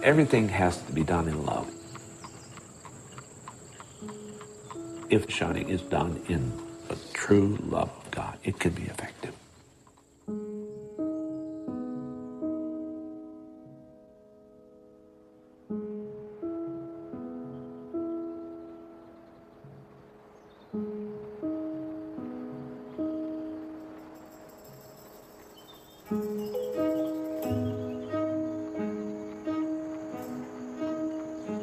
Everything has to be done in love. If shunning is done in the true love of God, it can be effective.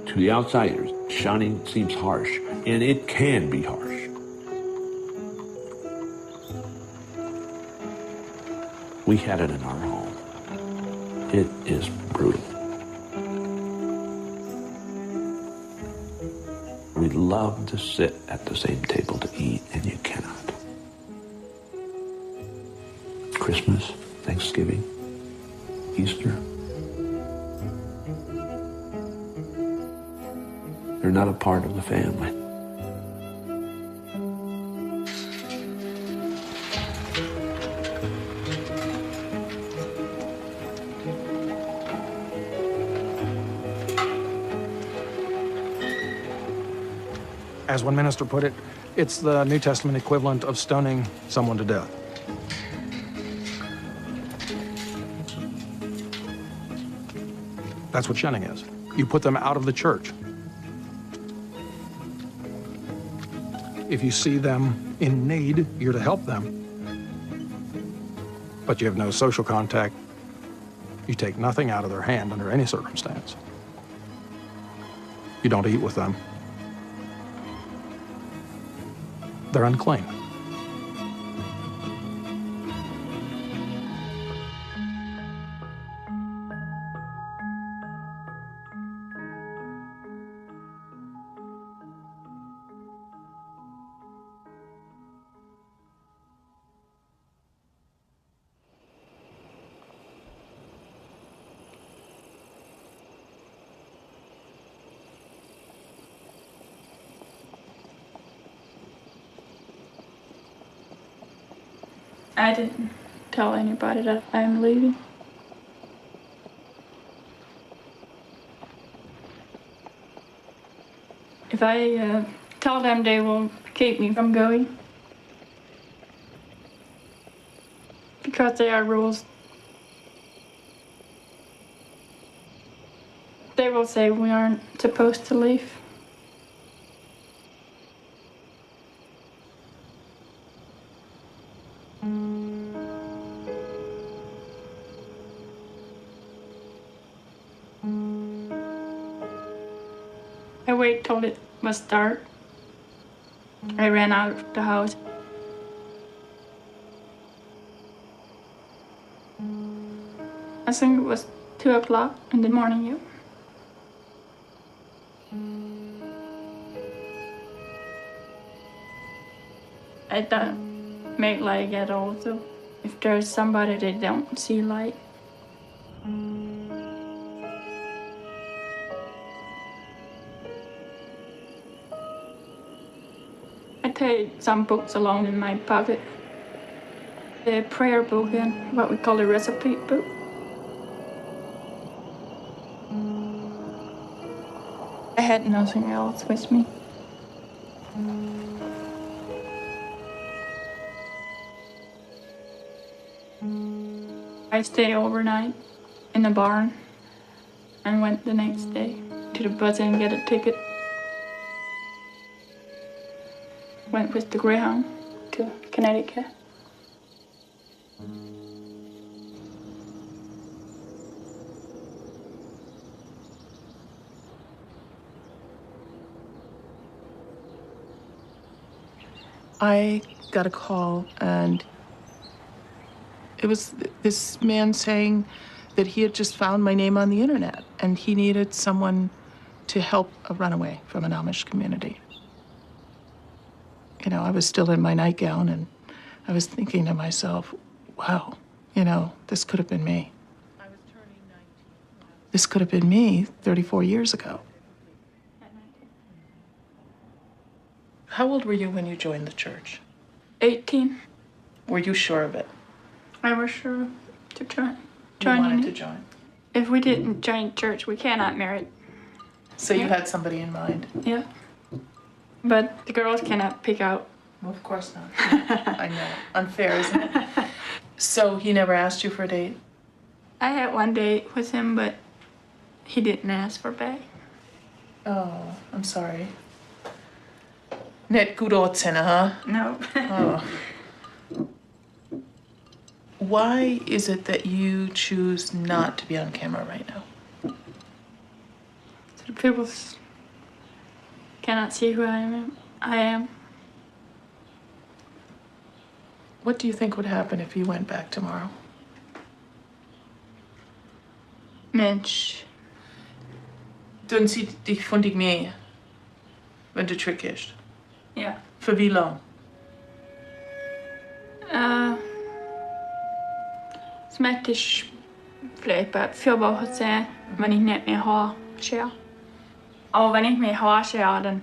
To the outsiders, shunning seems harsh, and it can be harsh. We had it in our home. It is brutal. We love to sit at the same table to eat, and you cannot. Christmas, Thanksgiving, Easter. They're not a part of the family. As one minister put it, it's the New Testament equivalent of stoning someone to death. That's what shunning is. You put them out of the church. If you see them in need, you're to help them. But you have no social contact. You take nothing out of their hand under any circumstance. You don't eat with them. They're unclean. I didn't tell anybody that I'm leaving. If I tell them, they will keep me from going. Because there are rules. They will say we aren't supposed to leave. I wait till it was dark. I ran out of the house. I think it was 2 o'clock in the morning. Yeah. I don't make light at all, so if there's somebody that don't see light. I take some books along in my pocket. The prayer book and what we call a recipe book. I had nothing else with me. I stayed overnight in the barn and went the next day to the bus and get a ticket. Went with the Greyhound to Connecticut. I got a call, and it was this man saying that he had just found my name on the internet and he needed someone to help a runaway from an Amish community. You know, I was still in my nightgown and I was thinking to myself, wow, you know, this could have been me. I was turning 19. This could have been me 34 years ago. How old were you when you joined the church? 18. Were you sure of it? I was sure to You join wanted in to it. join. If we didn't join church, we cannot marry. So you Yeah. had somebody in mind? Yeah. But the girls cannot pick out. Well, of course not. I know. Unfair, isn't it? So he never asked you for a date? I had one date with him, but he didn't ask for back. Oh, I'm sorry. Net kudotsena, huh? No. Oh. Why is it that you choose not to be on camera right now? So the people cannot see who I am. What do you think would happen if you went back tomorrow? Mensch. Dann sie dich von dich mehr, wenn du zurückgehst. Ja. Für wie lang? Smertig vielleicht bei 4 Wochen sein, wenn ich nicht mehr Haar schere. Aber wenn ich mehr Haar schere, dann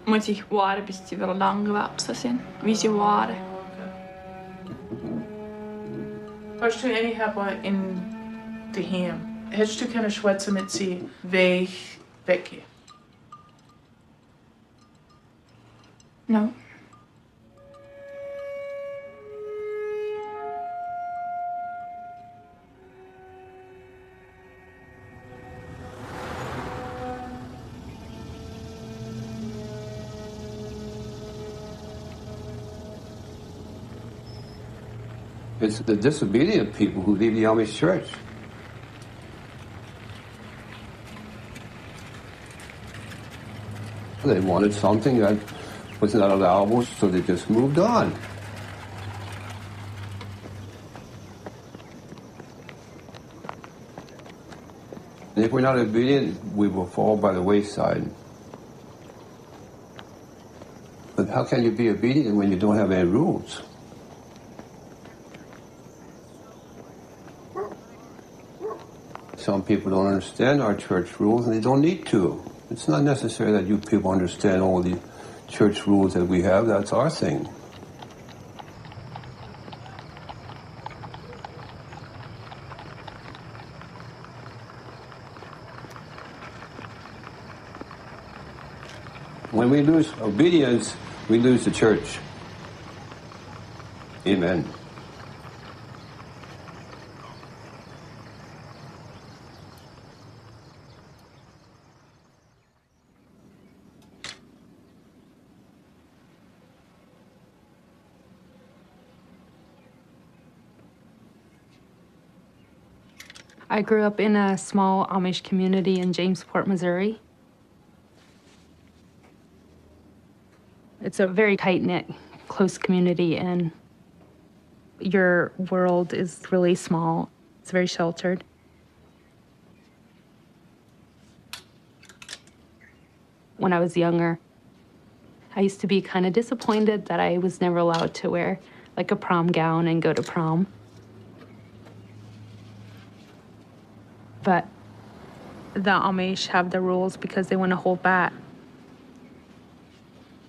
muss ich warten, bis sie wieder lang gewachsen sind, wie sie waren. Hast du any help in daheim? Hättest du keine schwätzen mit sie weggehen? No. It's the disobedient people who leave the Amish church. They wanted something that was not allowable, so they just moved on. And if we're not obedient, we will fall by the wayside. But how can you be obedient when you don't have any rules? Some people don't understand our church rules, and they don't need to. It's not necessary that you people understand all the church rules that we have. That's our thing. When we lose obedience, we lose the church. Amen. I grew up in a small Amish community in Jamesport, Missouri. It's a very tight-knit, close community, and your world is really small. It's very sheltered. When I was younger, I used to be kind of disappointed that I was never allowed to wear like a prom gown and go to prom. But the Amish have the rules because they want to hold back.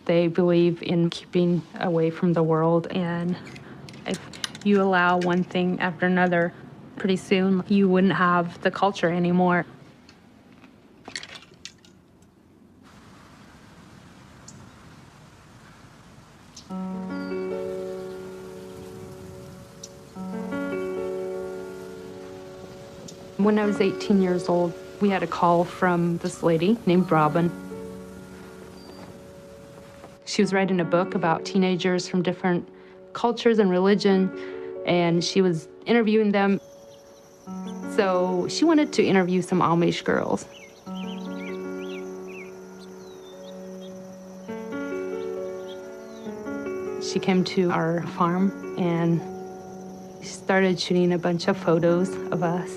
They believe in keeping away from the world, and if you allow one thing after another, pretty soon you wouldn't have the culture anymore. When I was 18 years old, we had a call from this lady named Robin. She was writing a book about teenagers from different cultures and religion, and she was interviewing them. So she wanted to interview some Amish girls. She came to our farm and started shooting a bunch of photos of us.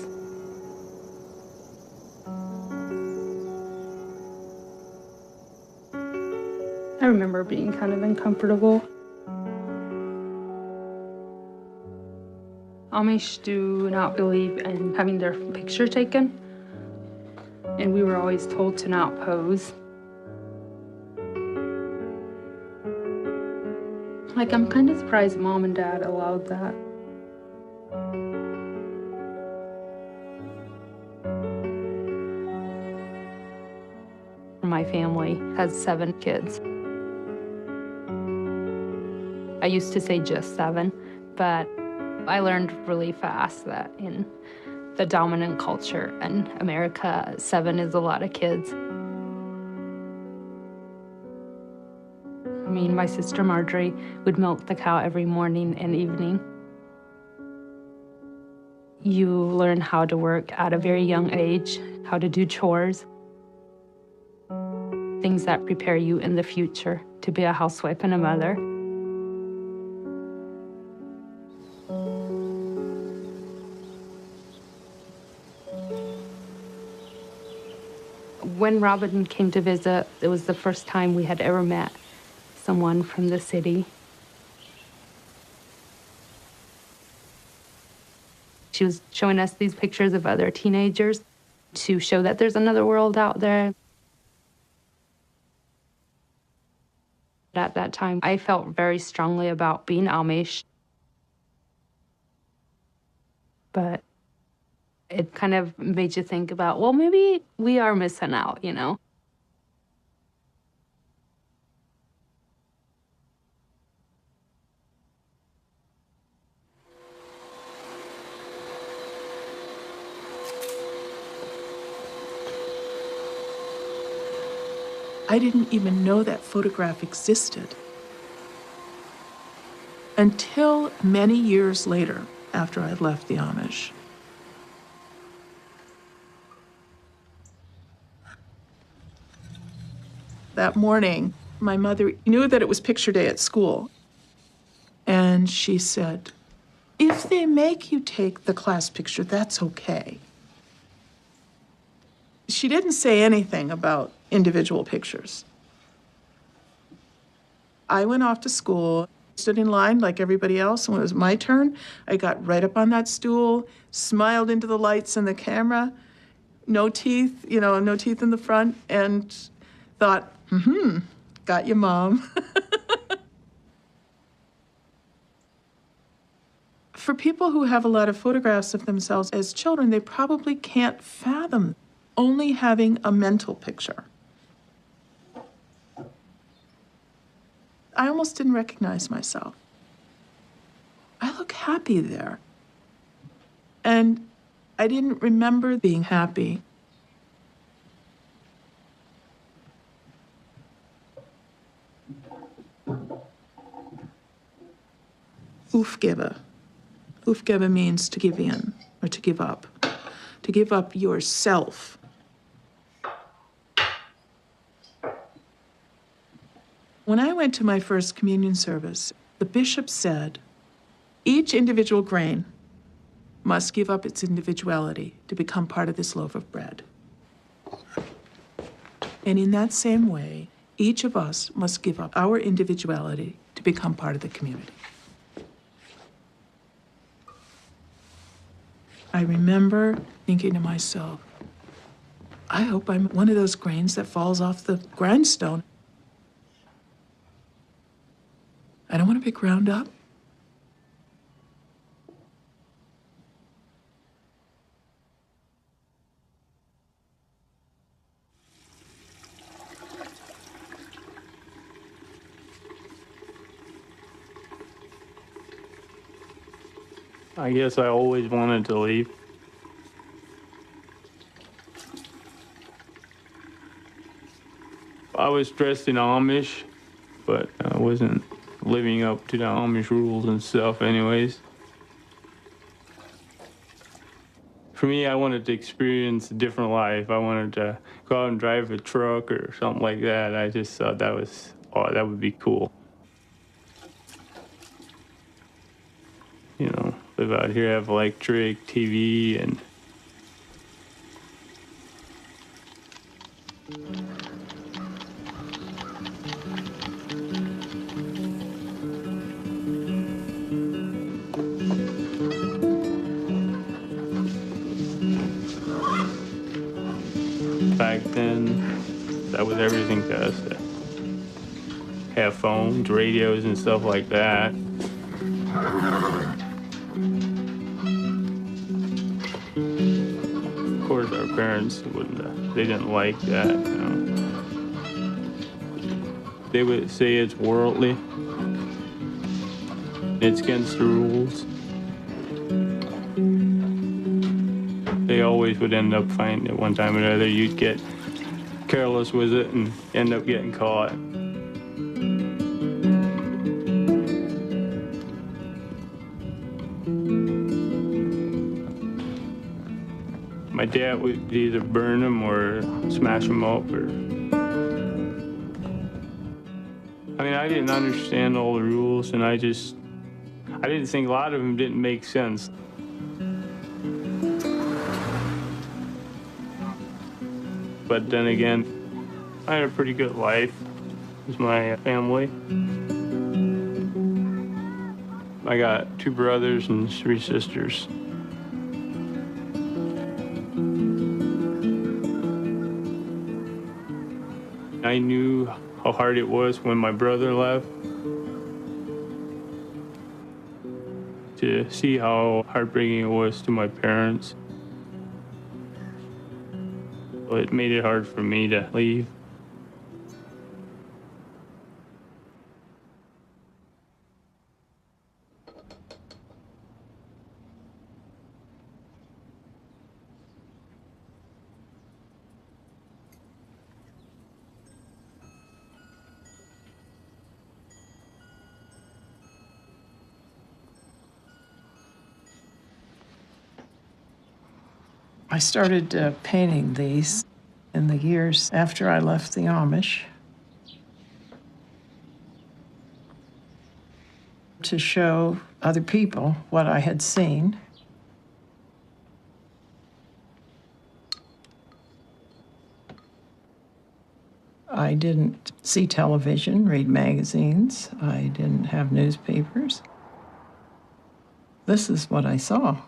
I remember being kind of uncomfortable. Amish do not believe in having their picture taken, and we were always told to not pose. Like, I'm kind of surprised Mom and Dad allowed that. My family has 7 kids. I used to say just 7, but I learned really fast that in the dominant culture in America, 7 is a lot of kids. I mean, my sister Marjorie would milk the cow every morning and evening. You learn how to work at a very young age, how to do chores, things that prepare you in the future to be a housewife and a mother. When Robin came to visit, it was the first time we had ever met someone from the city. She was showing us these pictures of other teenagers to show that there's another world out there. At that time, I felt very strongly about being Amish. But it kind of made you think about, well, maybe we are missing out, you know? I didn't even know that photograph existed until many years later, after I left the Amish. That morning, my mother knew that it was picture day at school, and she said, "If they make you take the class picture, that's okay." She didn't say anything about individual pictures. I went off to school, stood in line like everybody else, and when it was my turn, I got right up on that stool, smiled into the lights and the camera, no teeth, no teeth in the front, and thought, got you, Mom. For people who have a lot of photographs of themselves as children, they probably can't fathom only having a mental picture. I almost didn't recognize myself. I look happy there. And I didn't remember being happy. Aufgeben. Aufgeben means to give in or to give up. To give up yourself. When I went to my first communion service, the bishop said, each individual grain must give up its individuality to become part of this loaf of bread. And in that same way, each of us must give up our individuality to become part of the community. I remember thinking to myself, I hope I'm one of those grains that falls off the grindstone. I don't want to be ground up. I guess I always wanted to leave. I was dressed in Amish, but I wasn't living up to the Amish rules and stuff anyways. For me, I wanted to experience a different life. I wanted to go out and drive a truck or something like that. I just thought that would be cool. Live out here, have electric, TV, and back then, that was everything to us. have phones, radios, and stuff like that. Of course, our parents wouldn't, they didn't like that, you know. They would say it's worldly. It's against the rules. They always would end up finding at one time or another you'd get careless with it and end up getting caught. My dad would either burn them or smash them up or... I mean, I didn't understand all the rules, and I didn't think a lot of them didn't make sense. But then again, I had a pretty good life with my family. I got 2 brothers and 3 sisters. I knew how hard it was when my brother left. To see how heartbreaking it was to my parents. It made it hard for me to leave. I started painting these in the years after I left the Amish to show other people what I had seen. I didn't see television, read magazines. I didn't have newspapers. This is what I saw.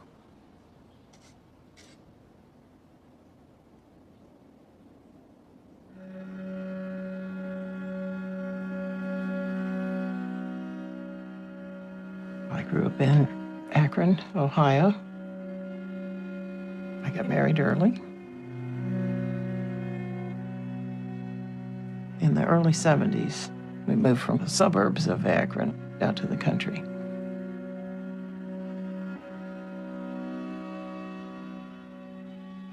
I grew up in Akron, Ohio. I got married early. In the early 70s, we moved from the suburbs of Akron out to the country.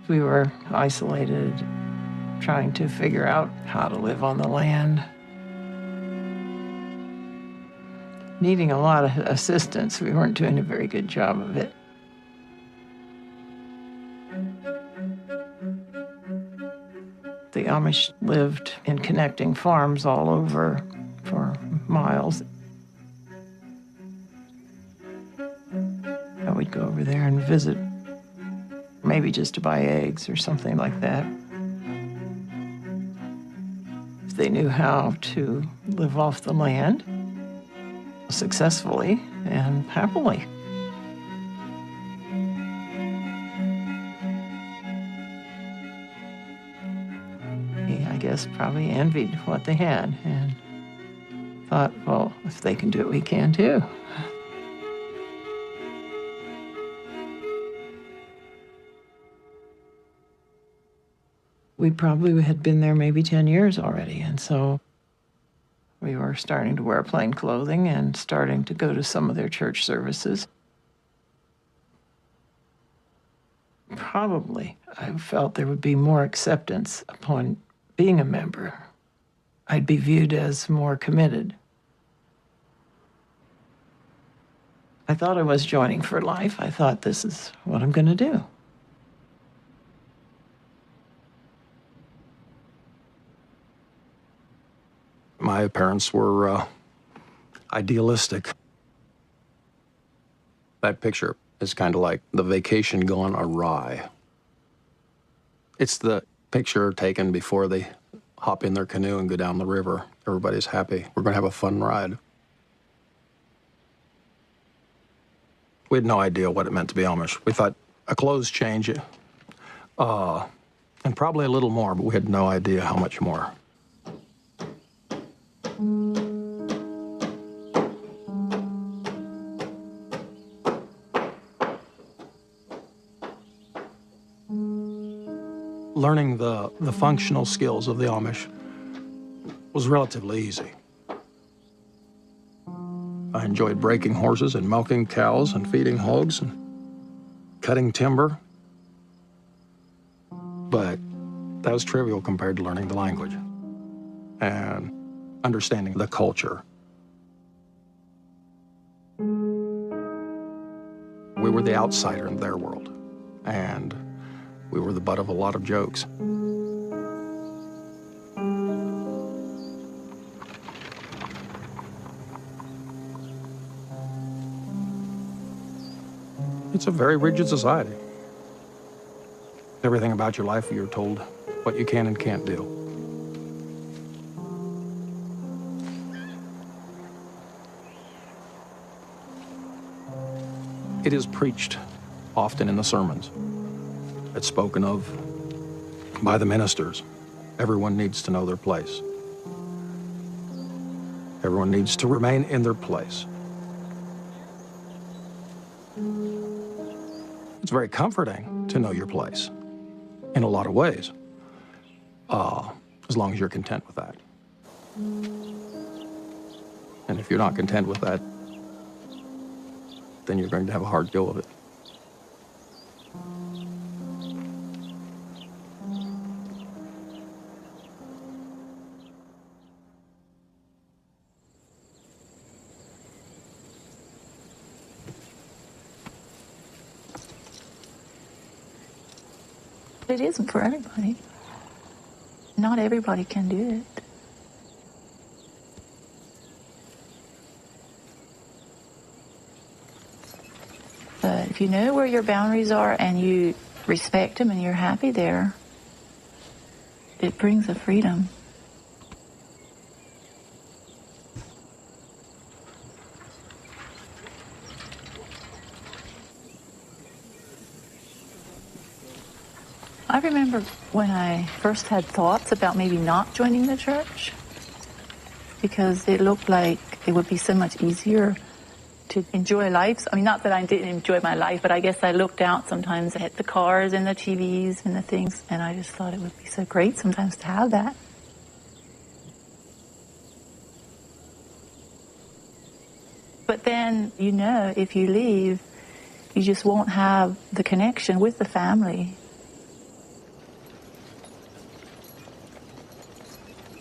We were isolated, trying to figure out how to live on the land. Needing a lot of assistance. We weren't doing a very good job of it. The Amish lived in connecting farms all over for miles. And we'd go over there and visit, maybe just to buy eggs or something like that. If they knew how to live off the land successfully and happily. He, I guess, probably envied what they had and thought, well, if they can do it, we can too. We probably had been there maybe 10 years already, and so we were starting to wear plain clothing and starting to go to some of their church services. Probably, I felt there would be more acceptance upon being a member. I'd be viewed as more committed. I thought I was joining for life. I thought, this is what I'm going to do. My parents were idealistic. That picture is kind of like the vacation gone awry. It's the picture taken before they hop in their canoe and go down the river. Everybody's happy. We're going to have a fun ride. We had no idea what it meant to be Amish. We thought a clothes change, and probably a little more, but we had no idea how much more. learning the functional skills of the Amish was relatively easy. I enjoyed breaking horses and milking cows and feeding hogs and cutting timber. But that was trivial compared to learning the language and understanding the culture. We were the outsider in their world, and we were the butt of a lot of jokes. It's a very rigid society. Everything about your life, you're told what you can and can't do. It is preached often in the sermons. It's spoken of by the ministers. Everyone needs to know their place. Everyone needs to remain in their place. It's very comforting to know your place in a lot of ways, as long as you're content with that. And if you're not content with that, then you're going to have a hard go of it. It isn't for everybody. Not everybody can do it. But if you know where your boundaries are and you respect them and you're happy there, it brings a freedom. I remember when I first had thoughts about maybe not joining the church, because it looked like it would be so much easier to enjoy life. I mean, not that I didn't enjoy my life, but I guess I looked out sometimes at the cars and the TVs and the things, and I just thought it would be so great sometimes to have that. But then, you know, if you leave, you just won't have the connection with the family.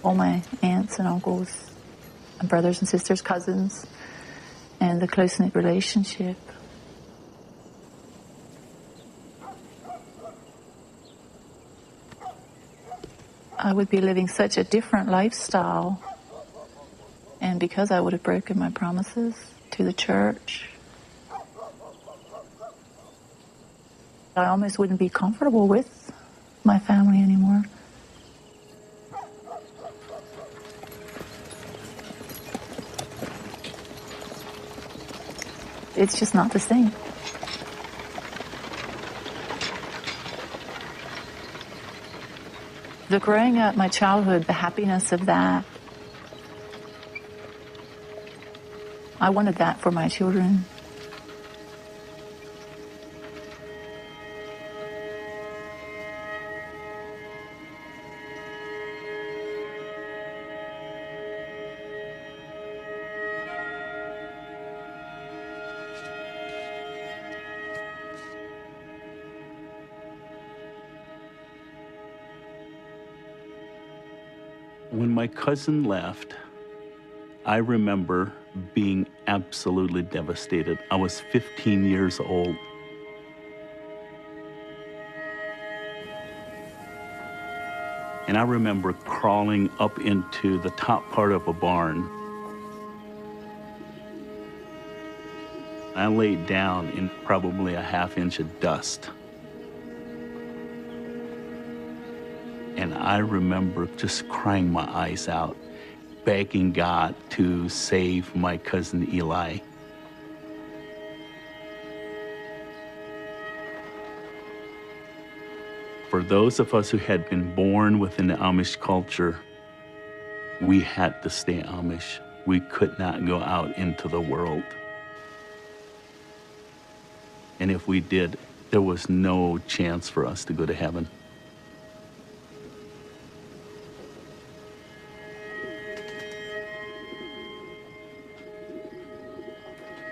All my aunts and uncles, and brothers and sisters, cousins, and the close-knit relationship. I would be living such a different lifestyle, and because I would have broken my promises to the church, I almost wouldn't be comfortable with my family anymore. It's just not the same. The growing up, my childhood, the happiness of that, I wanted that for my children. When my cousin left, I remember being absolutely devastated. I was 15 years old. And I remember crawling up into the top part of a barn. I laid down in probably a half-inch of dust. And I remember just crying my eyes out, begging God to save my cousin Eli. For those of us who had been born within the Amish culture, we had to stay Amish. We could not go out into the world. And if we did, there was no chance for us to go to heaven.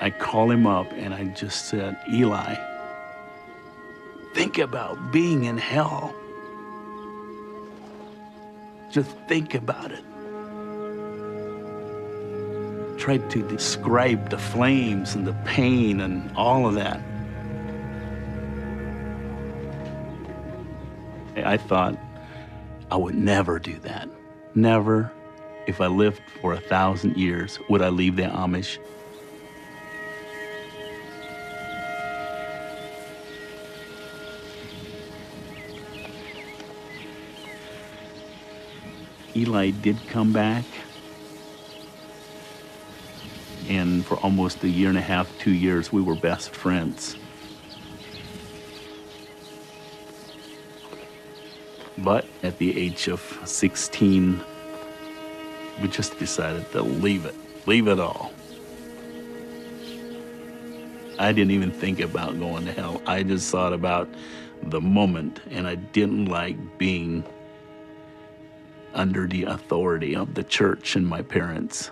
I called him up and I just said, Eli, think about being in hell. Just think about it. Tried to describe the flames and the pain and all of that. I thought I would never do that. Never, if I lived for 1,000 years, would I leave the Amish. Eli did come back, and for almost a year and a half, 2 years, we were best friends. But at the age of 16, we just decided to leave it all. I didn't even think about going to hell. I just thought about the moment, and I didn't like being under the authority of the church and my parents.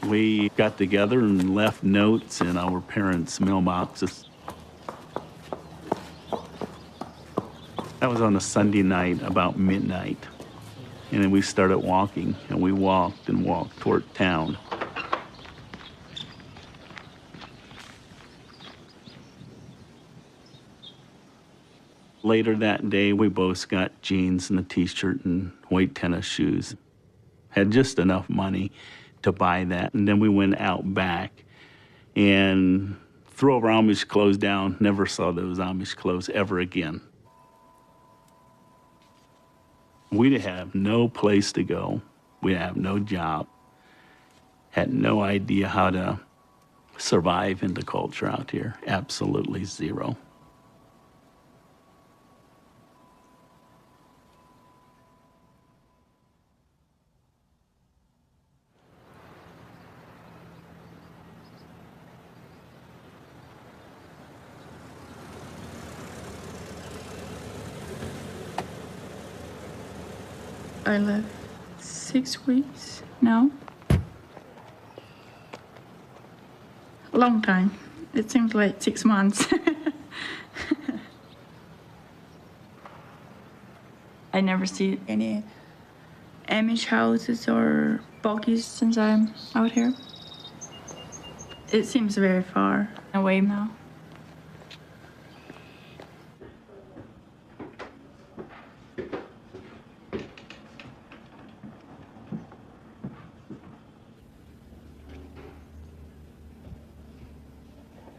We got together and left notes in our parents' mailboxes. That was on a Sunday night, about midnight. And then we started walking, and we walked and walked toward town. Later that day, we both got jeans and a t-shirt and white tennis shoes. Had just enough money to buy that. And then we went out back and threw our Amish clothes down. Never saw those Amish clothes ever again. We have no place to go. We have no job. Had no idea how to survive in the culture out here. Absolutely zero. I left 6 weeks now. A long time. It seems like 6 months. I never see any Amish houses or buggies since I'm out here. It seems very far away now.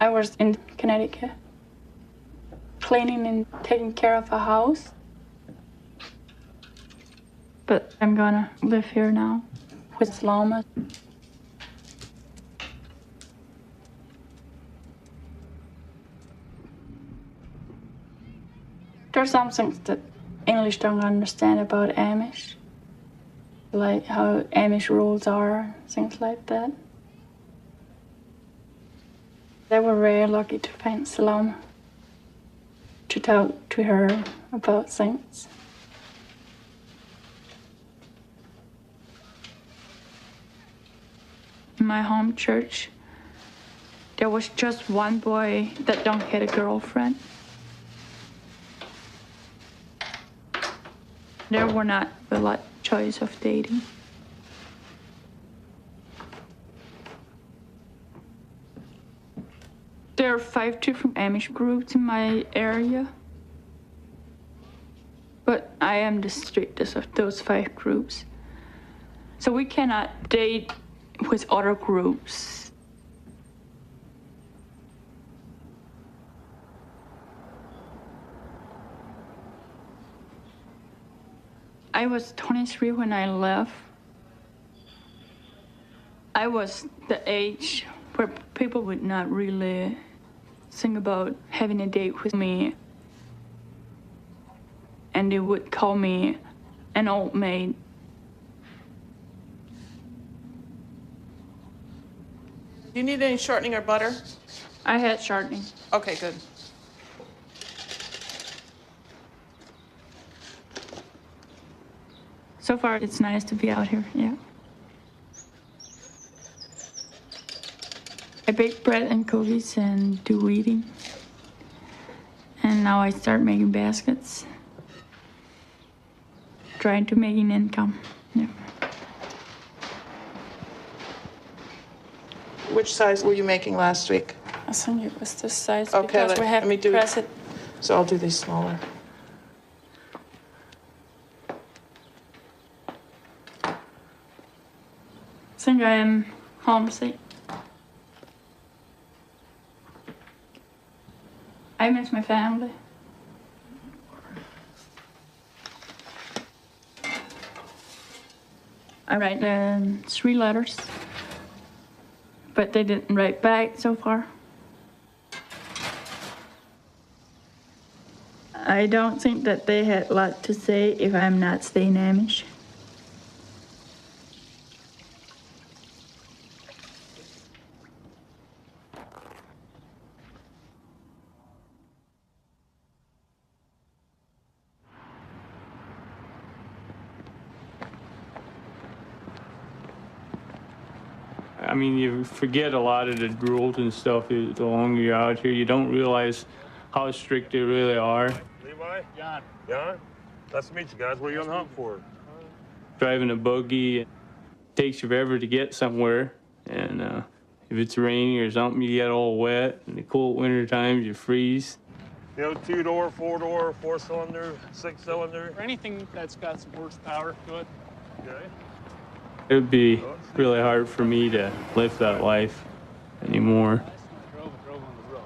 I was in Connecticut, cleaning and taking care of a house. But I'm gonna live here now with llama. There's some things that English don't understand about Amish, like how Amish rules are, things like that. They were very lucky to find Salome to talk to her about things. In my home church, there was just one boy that don't get a girlfriend. There were not a lot of choice of dating. There are 5 different Amish groups in my area, but I am the strictest of those 5 groups. So we cannot date with other groups. I was 23 when I left. I was the age where people would not really think about having a date with me. And they would call me an old maid. Do you need any shortening or butter? I had shortening. Okay, good. So far, it's nice to be out here, yeah. I bake bread and cookies and do weeding. And now I start making baskets. Trying to make an income, yeah. Which size were you making last week? I think it was this size Okay, because we have let me do press it. So I'll do these smaller. I think I am homesick. I miss my family. I write 3 letters, but they didn't write back so far. I don't think that they had a lot to say if I'm not staying Amish. I mean, you forget a lot of the rules and stuff the longer you're out here. You don't realize how strict they really are. Levi? Jan. Jan? Nice to meet you guys. What are you on the hunt for? Driving a buggy, it takes you forever to get somewhere. And if it's raining or something, you get all wet. In the cold winter times, you freeze. You know, 2-door, 4-door, 4-cylinder, 6-cylinder? Or anything that's got some horsepower to it. Okay. It would be really hard for me to live that life anymore. I drove on the roof.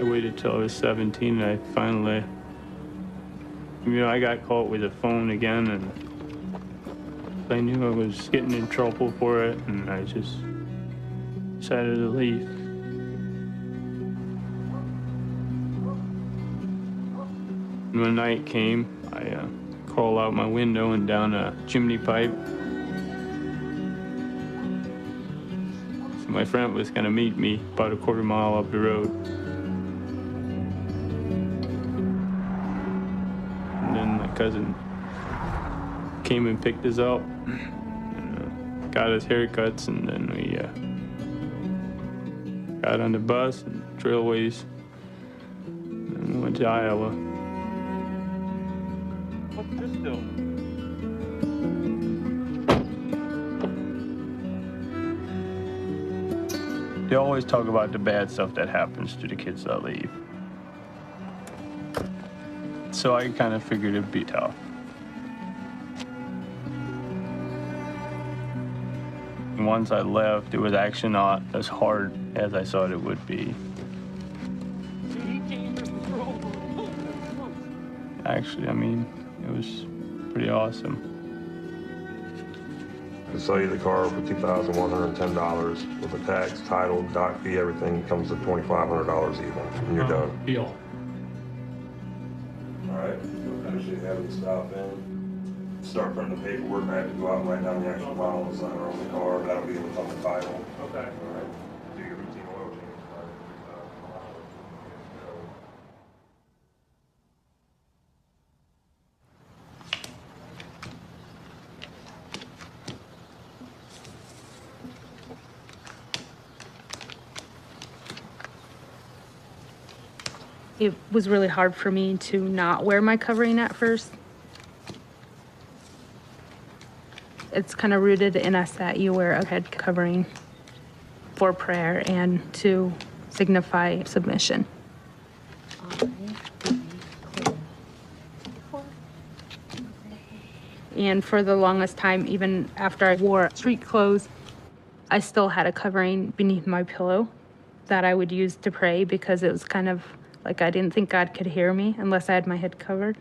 I waited till I was 17 and I finally, I got caught with a phone again and I knew I was getting in trouble for it and I just decided to leave. And when night came, I crawled out my window and down a chimney pipe. So my friend was going to meet me about a quarter mile up the road. And then my cousin came and picked us up and got us haircuts, and then we got on the bus and trailways and we went to Iowa. What's this doing? They always talk about the bad stuff that happens to the kids that leave. So I kind of figured it'd be tough. And once I left, it was actually not as hard as I thought it would be. Actually, I mean, it was pretty awesome. I can sell you the car for $2,110 with the tax, title, dock fee, everything comes to $2,500 even, and you're done. Deal. All right, so finish it, have it stop in, start printing the paperwork. I have to go out and write down the actual miles that are on the car. That'll be what's on the title. Okay. All right, do your routine oil change. It was really hard for me to not wear my covering at first. It's kind of rooted in us that you wear a head covering for prayer and to signify submission. And for the longest time, even after I wore street clothes, I still had a covering beneath my pillow that I would use to pray because it was kind of like I didn't think God could hear me unless I had my head covered.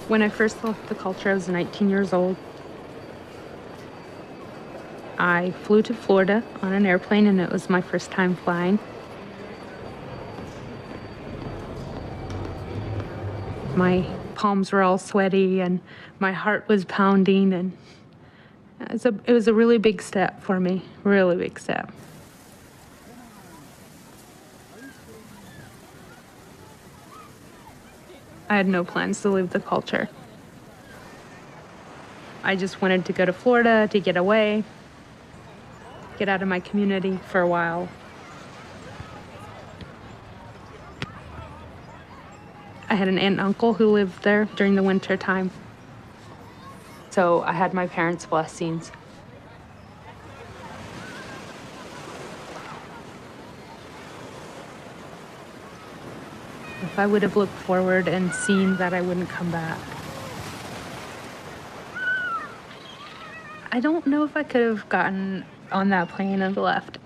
When I first left the culture, I was 19 years old. I flew to Florida on an airplane, and it was my first time flying. My palms were all sweaty, and my heart was pounding, and it was a really big step for me, really big step. I had no plans to leave the culture. I just wanted to go to Florida to get away, get out of my community for a while. I had an aunt and uncle who lived there during the winter time. So I had my parents' blessings. If I would have looked forward and seen that I wouldn't come back, I don't know if I could have gotten on that plane and left.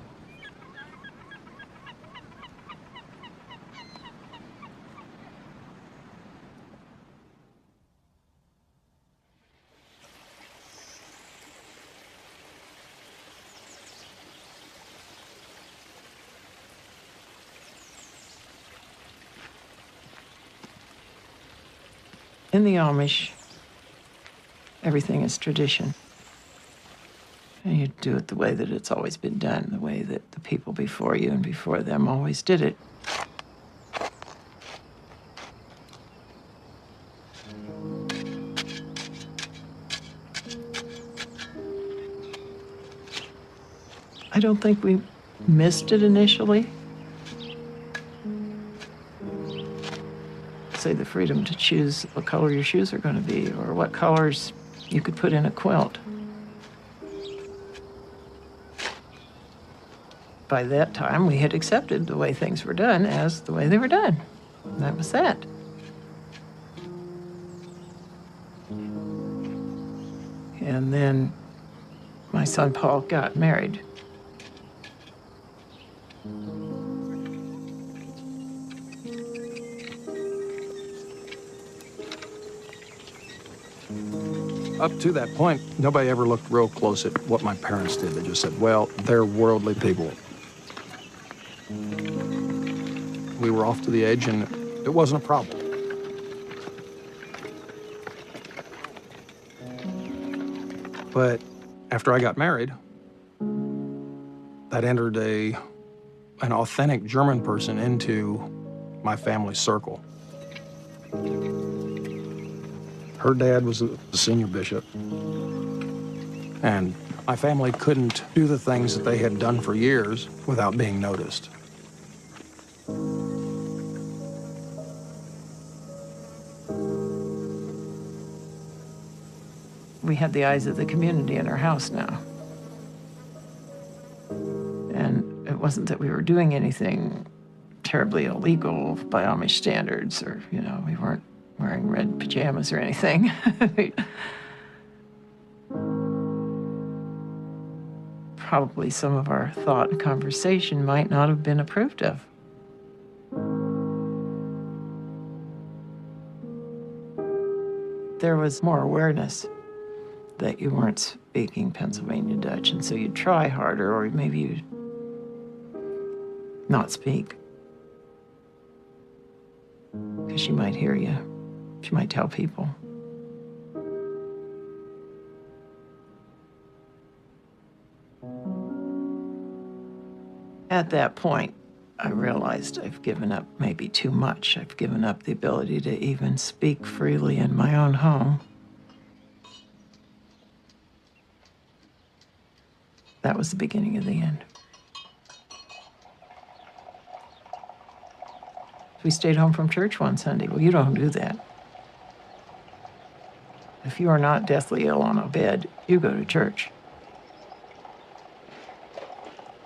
In the Amish, everything is tradition. And you do it the way that it's always been done, the way that the people before you and before them always did it. I don't think we missed it initially. Say the freedom to choose what color your shoes are going to be or what colors you could put in a quilt. By that time, we had accepted the way things were done as the way they were done. And that was that. And then my son Paul got married. Up to that point, nobody ever looked real close at what my parents did. They just said, well, they're worldly people. We were off to the edge, and it wasn't a problem. But after I got married, that entered an authentic German person into my family circle. Her dad was the senior bishop, and my family couldn't do the things that they had done for years without being noticed. We had the eyes of the community in our house now. And it wasn't that we were doing anything terribly illegal by Amish standards, or, you know, we weren't wearing red pajamas or anything. Probably some of our thought and conversation might not have been approved of. There was more awareness that you weren't speaking Pennsylvania Dutch, and so you'd try harder, or maybe you'd not speak. Because she might hear you. She might tell people. At that point, I realized I've given up maybe too much. I've given up the ability to even speak freely in my own home. That was the beginning of the end. We stayed home from church one Sunday. Well, you don't do that. If you are not deathly ill on a bed, you go to church.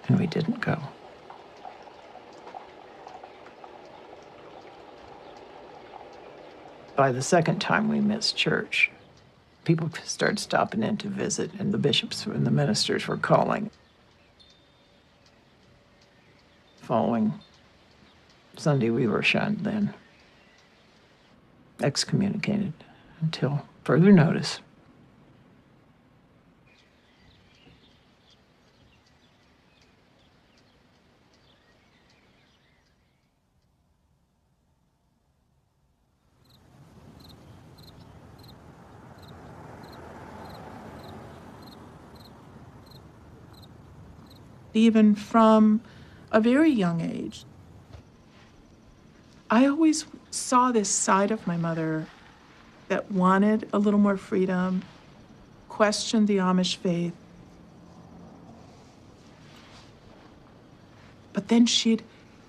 And we didn't go. By the second time we missed church, people started stopping in to visit, and the bishops and the ministers were calling. Following Sunday, we were shunned then, excommunicated. until further notice. Even from a very young age, I always saw this side of my mother that wanted a little more freedom, questioned the Amish faith. But then she'd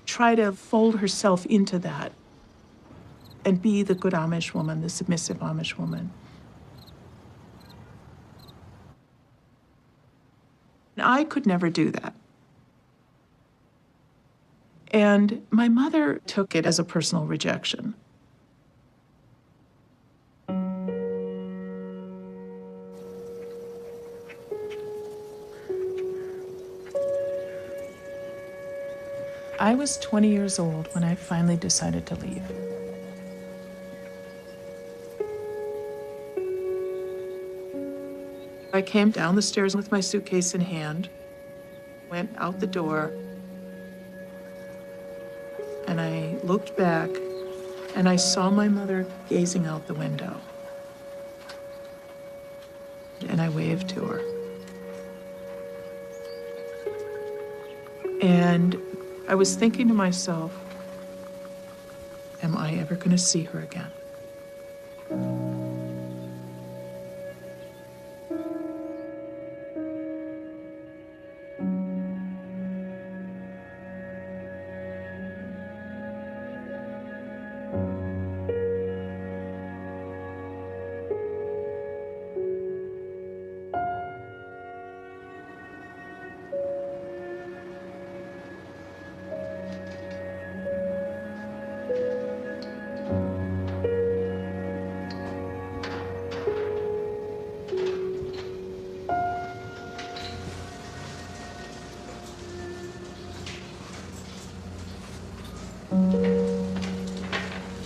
try to fold herself into that and be the good Amish woman, the submissive Amish woman. I could never do that. And my mother took it as a personal rejection. I was 20 years old when I finally decided to leave. I came down the stairs with my suitcase in hand, went out the door, and I looked back and I saw my mother gazing out the window. And I waved to her. And I was thinking to myself, am I ever going to see her again?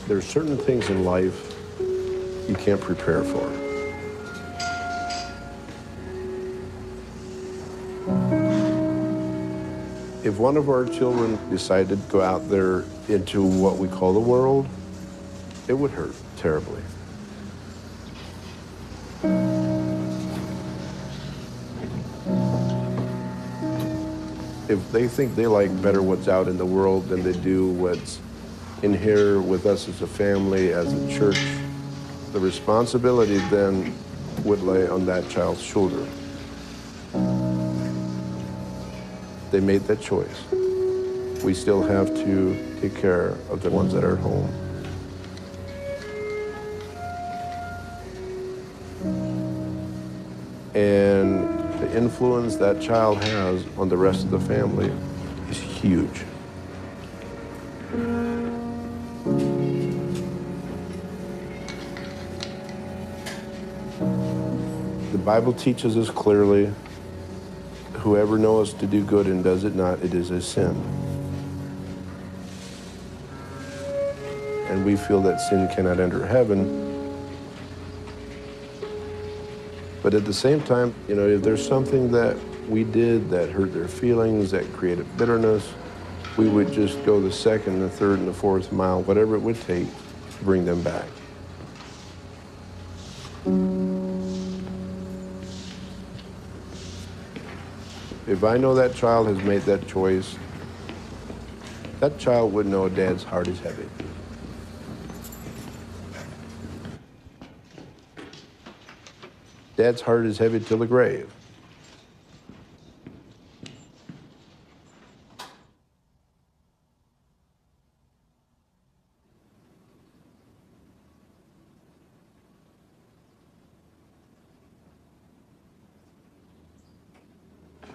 There are certain things in life you can't prepare for. If one of our children decided to go out there into what we call the world, it would hurt terribly. If they think they like better what's out in the world than they do what's in here with us as a family, as a church, the responsibility then would lay on that child's shoulder. They made that choice. We still have to take care of the ones that are at home. And the influence that child has on the rest of the family is huge. The Bible teaches us clearly, whoever knows to do good and does it not, it is a sin. And we feel that sin cannot enter heaven. But at the same time, you know, if there's something that we did that hurt their feelings, that created bitterness, we would just go the second, the third, and the fourth mile, whatever it would take to bring them back. If I know that child has made that choice, that child would know Dad's heart is heavy. Dad's heart is heavy till the grave.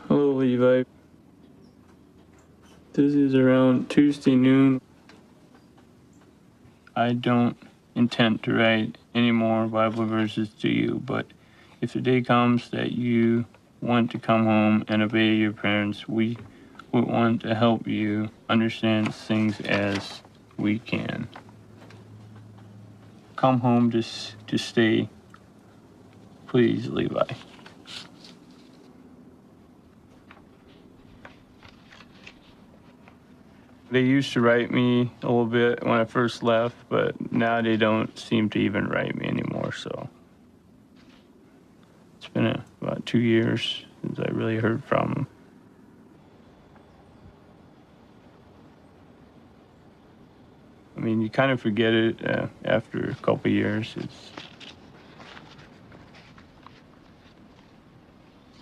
Hello, Levi. This is around Tuesday noon. I don't intend to write any more Bible verses to you, but if the day comes that you want to come home and obey your parents, we would want to help you understand things as we can. come home to stay, please, Levi. They used to write me a little bit when I first left, but now they don't seem to even write me anymore, so. It's been about 2 years since I really heard from them. I mean, you kind of forget it after a couple of years.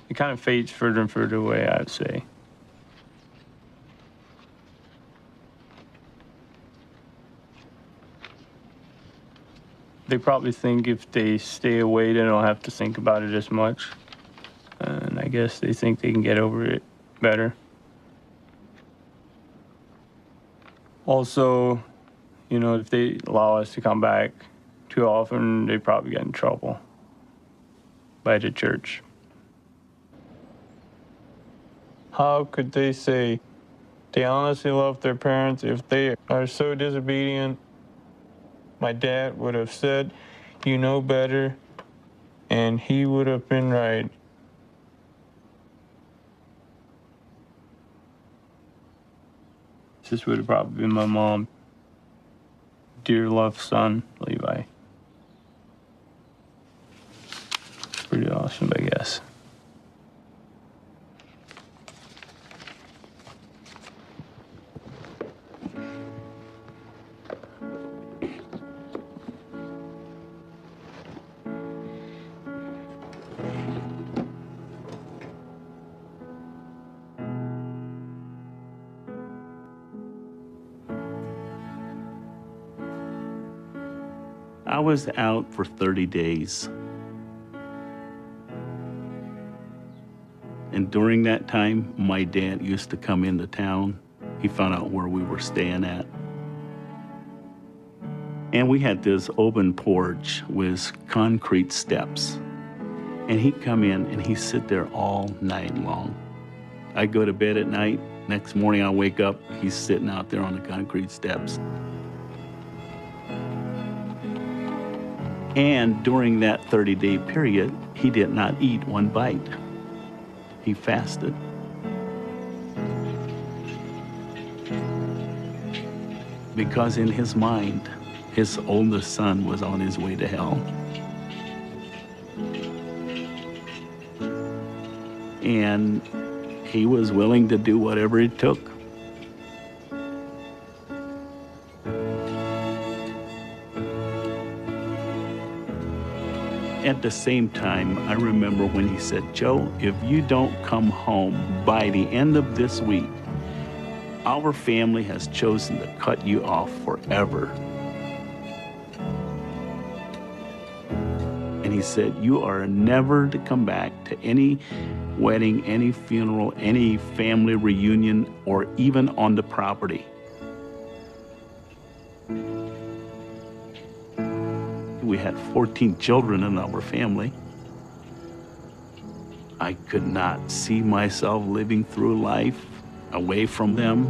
It kind of fades further and further away, I'd say. They probably think if they stay away, they don't have to think about it as much. And I guess they think they can get over it better. Also, you know, if they allow us to come back too often, they probably get in trouble by the church. How could they say they honestly love their parents if they are so disobedient? My dad would have said, "You know better," and he would have been right. This would have probably been my mom. Dear loved son, Levi. Pretty awesome, I guess. I was out for 30 days. And during that time, my dad used to come into town. He found out where we were staying at. And we had this open porch with concrete steps. And he'd come in and he'd sit there all night long. I'd go to bed at night. Next morning, I'd wake up, he's sitting out there on the concrete steps. And during that 30-day period, he did not eat one bite. He fasted. Because in his mind, his oldest son was on his way to hell. And he was willing to do whatever it took. At the same time, I remember when he said, "Joe, if you don't come home by the end of this week, our family has chosen to cut you off forever." And he said, "You are never to come back to any wedding, any funeral, any family reunion, or even on the property." We had 14 children in our family. I could not see myself living through life away from them.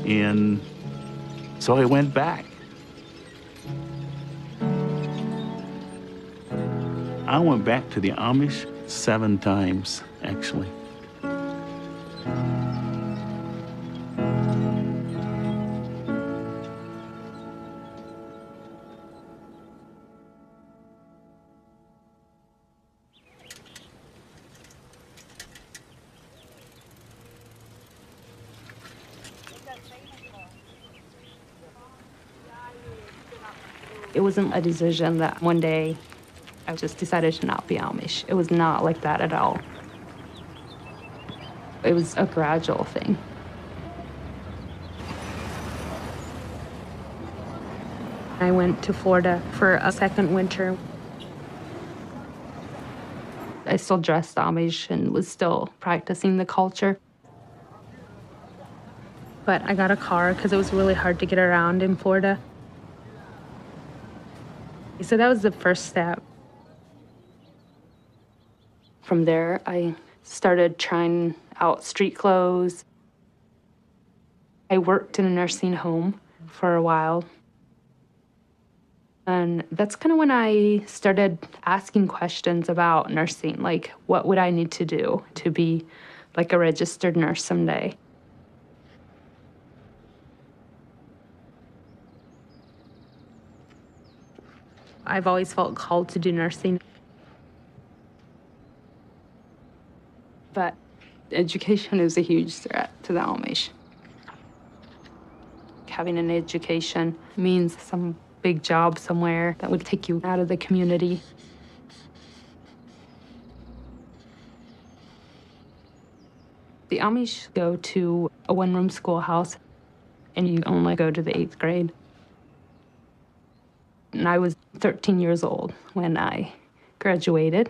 And so I went back. I went back to the Amish 7 times, actually. It wasn't a decision that one day I just decided to not be Amish. It was not like that at all. It was a gradual thing. I went to Florida for a second winter. I still dressed Amish and was still practicing the culture. But I got a car because it was really hard to get around in Florida. So that was the first step. From there, I started trying out street clothes. I worked in a nursing home for a while. And that's kind of when I started asking questions about nursing, like what would I need to do to be like a registered nurse someday? I've always felt called to do nursing. But education is a huge threat to the Amish. Having an education means some big job somewhere that would take you out of the community. The Amish go to a one-room schoolhouse, and you only go to the 8th grade. And I was 13 years old when I graduated.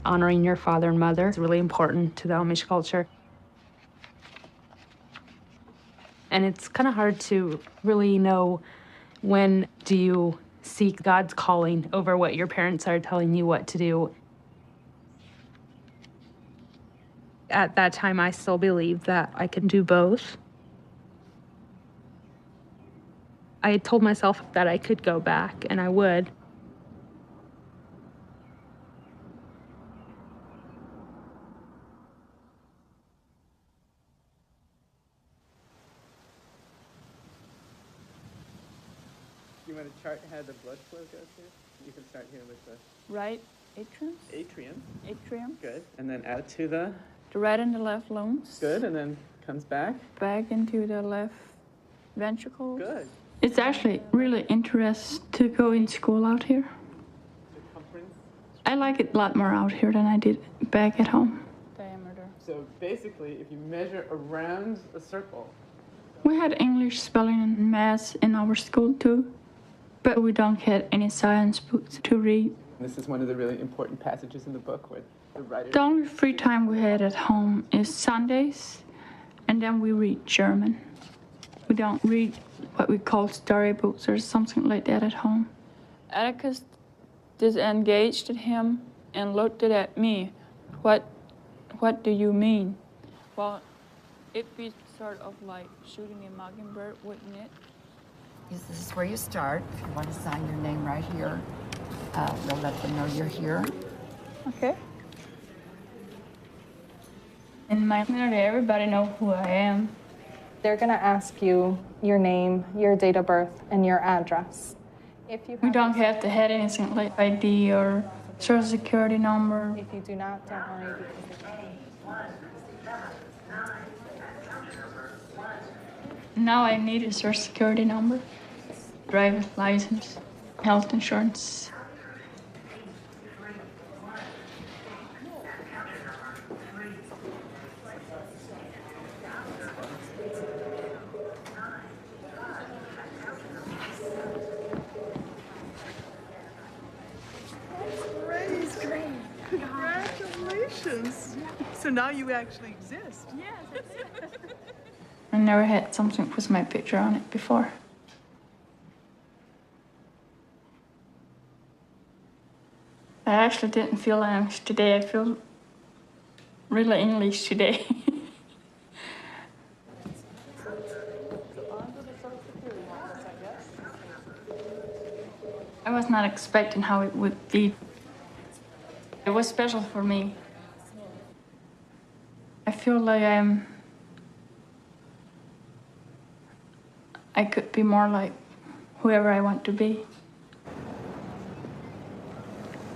Honoring your father and mother is really important to the Amish culture. And it's kind of hard to really know when do you seek God's calling over what your parents are telling you what to do. At that time, I still believed that I could do both. I had told myself that I could go back, and I would. You want to chart how the blood flow goes here? You can start here with the Right atrium. atrium. Atrium. Good. And then out to the The right and the left lungs. good, and then comes back. Back into the left ventricle. Good. It's actually really interesting to go in school out here. Circumference. I like it a lot more out here than I did back at home. Diameter. So basically, if you measure around a circle, We had English, spelling, and math in our school too, but we don't get any science books to read. this is one of the really important passages in the book where the writer. The only free time we had at home is Sundays, and then we read German. We don't read what we call storybooks or something like that at home. Atticus disengaged him and looked at me. What do you mean? Well, it'd be sort of like shooting a mockingbird, wouldn't it? This is where you start. If you want to sign your name right here, we'll let them know you're here. Okay. In my community, everybody knows who I am. They're going to ask you your name, your date of birth, and your address. If you We don't have to have anything like ID or social security number. If you do not, don't worry because Now I need a social security number, driver's license, health insurance. Great. Congratulations. So now you actually exist. Yes. I never had something with my picture on it before. I actually didn't feel English today. I feel really English today. I was not expecting how it would be. It was special for me. I feel like I could be more like whoever I want to be.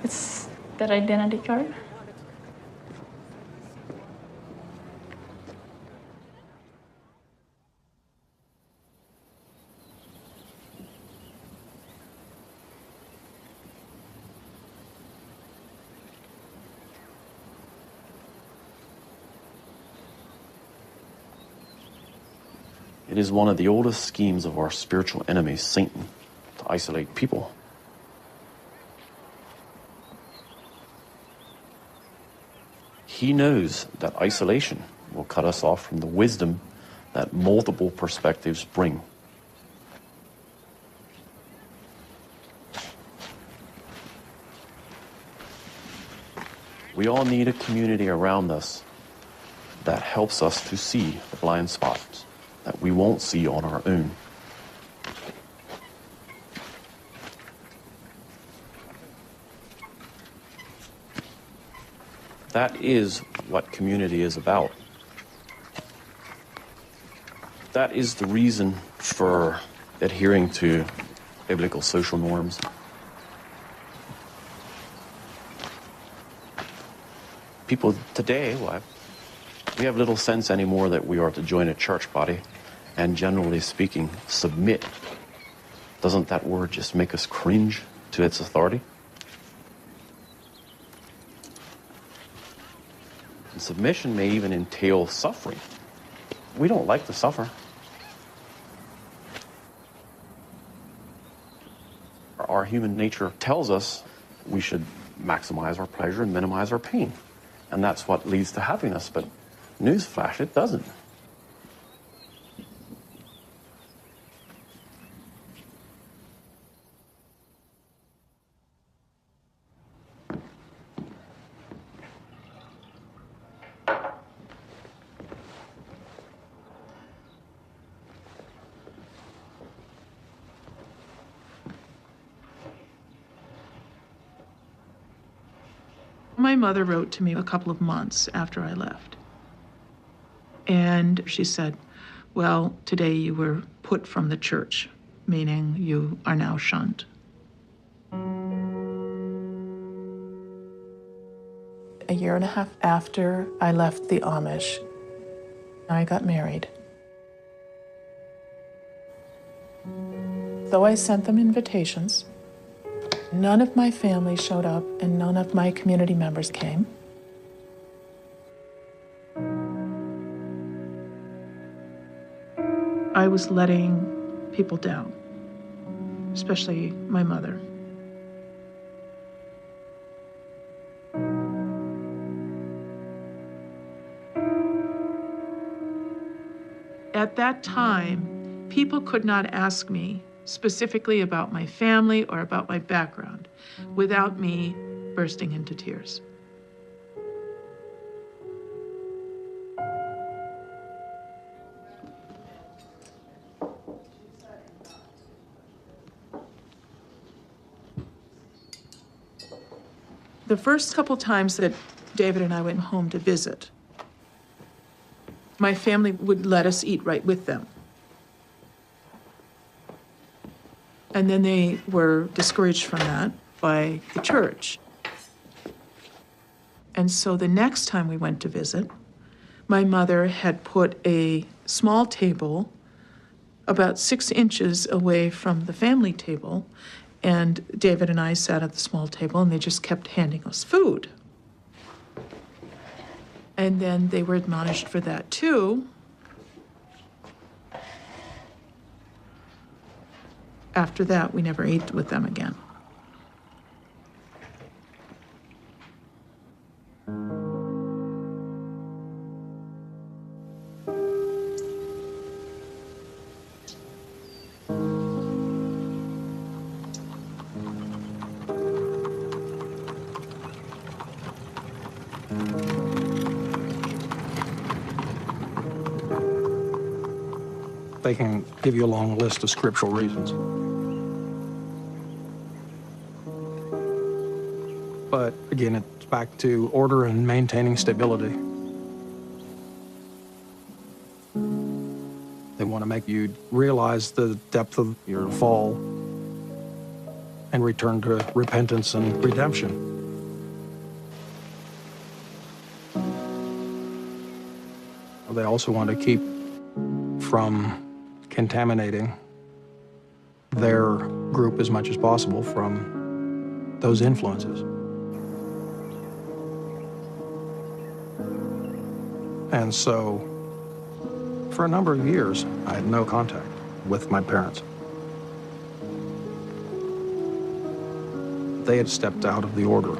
It's that identity card. It is one of the oldest schemes of our spiritual enemy, Satan, to isolate people. He knows that isolation will cut us off from the wisdom that multiple perspectives bring. We all need a community around us that helps us to see the blind spots that we won't see on our own. That is what community is about. That is the reason for adhering to biblical social norms. People today, well, we have little sense anymore that we are to join a church body and, generally speaking, submit. Doesn't that word just make us cringe to its authority? And submission may even entail suffering. We don't like to suffer. Our human nature tells us we should maximize our pleasure and minimize our pain. And that's what leads to happiness, but newsflash, it doesn't. My mother wrote to me a couple of months after I left. And she said, well, today you were put from the church, meaning you are now shunned. A year and a half after I left the Amish, I got married. Though I sent them invitations, none of my family showed up and none of my community members came. I was letting people down, especially my mother. At that time, people could not ask me specifically about my family or about my background without me bursting into tears. The first couple times that David and I went home to visit, my family would let us eat right with them. And then they were discouraged from that by the church. And so the next time we went to visit, my mother had put a small table about 6 inches away from the family table, and David and I sat at the small table, and they just kept handing us food. And then they were admonished for that too. After that, we never ate with them again. They can give you a long list of scriptural reasons. But again, it's back to order and maintaining stability. They want to make you realize the depth of your fall and return to repentance and redemption. They also want to keep from contaminating their group as much as possible from those influences. And so, for a number of years, I had no contact with my parents. They had stepped out of the order.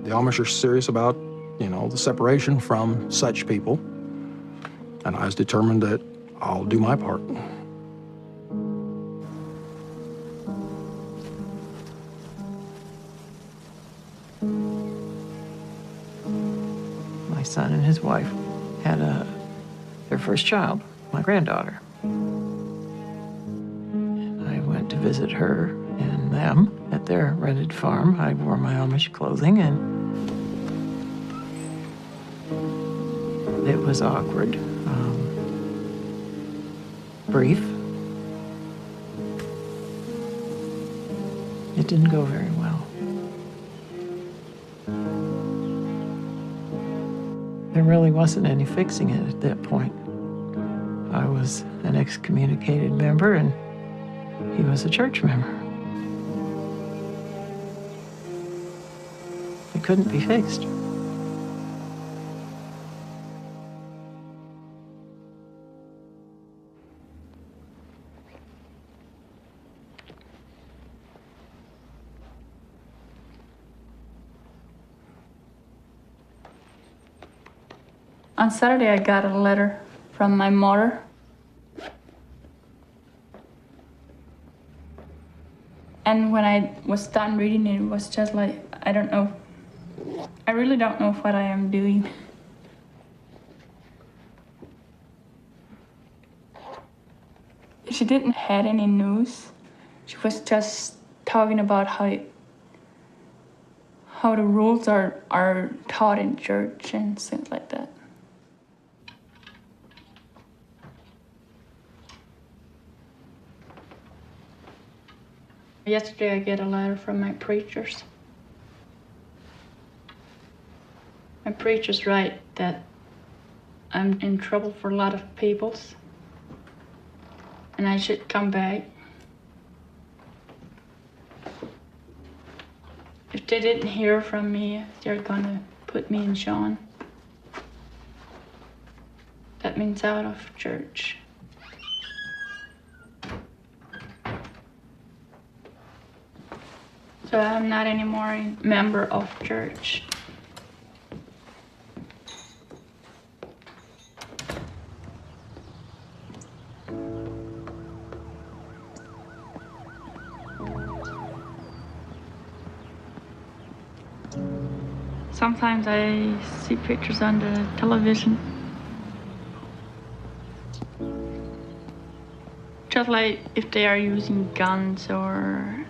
The Amish are serious about, the separation from such people. And I was determined that I'll do my part. son and his wife had their first child, my granddaughter. And I went to visit her and them at their rented farm. I wore my Amish clothing, and it was awkward, brief. It didn't go very well. There really wasn't any fixing it at that point. I was an excommunicated member, and he was a church member. It couldn't be fixed. On Saturday, I got a letter from my mother. And when I was done reading it, it was just like, I don't know. I really don't know what I am doing. She didn't have any news. She was just talking about how the rules are taught in church and things like that. Yesterday, I get a letter from my preachers. My preachers write that I'm in trouble for a lot of peoples, and I should come back. If they didn't hear from me, they're gonna put me in Sean. That means out of church. So I'm not anymore a member of church. Sometimes I see pictures on the television. Just like if they are using guns or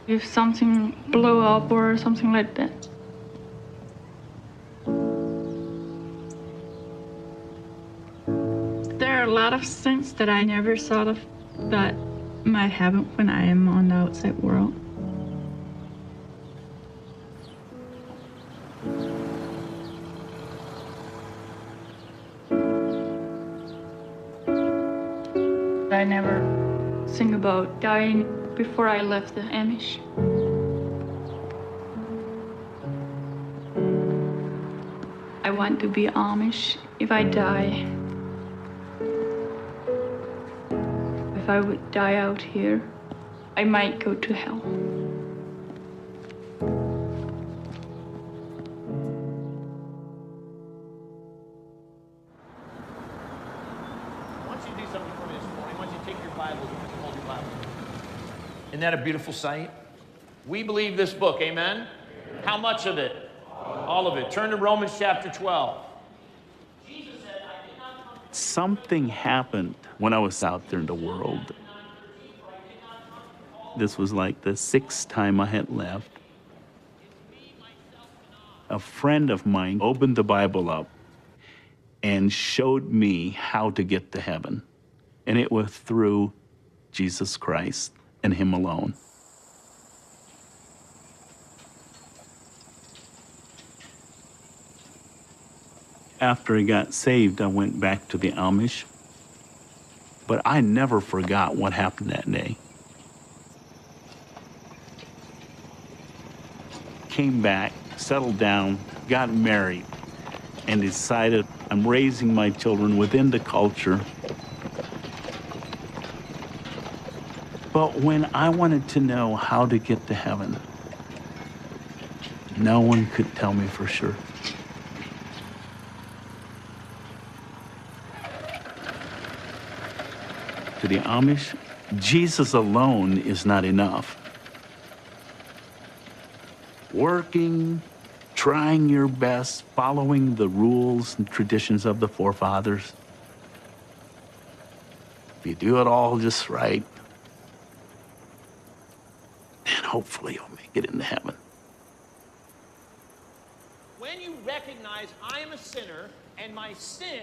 if something blow up or something like that. There are a lot of things that I never thought of that might happen when I am on the outside world. I never think about dying before I left the Amish. I want to be Amish if I die. If I would die out here, I might go to hell. Isn't that a beautiful sight? We believe this book, amen? How much of it? All of it. Turn to Romans chapter 12. Something happened when I was out there in the world. This was like the 6th time I had left. A friend of mine opened the Bible up and showed me how to get to heaven. And it was through Jesus Christ and Him alone. After I got saved, I went back to the Amish, but I never forgot what happened that day. Came back, settled down, got married, and decided I'm raising my children within the culture. But when I wanted to know how to get to heaven, no one could tell me for sure. To the Amish, Jesus alone is not enough. Working, trying your best, following the rules and traditions of the forefathers. If you do it all just right, then hopefully you'll make it into heaven. When you recognize I am a sinner and my sin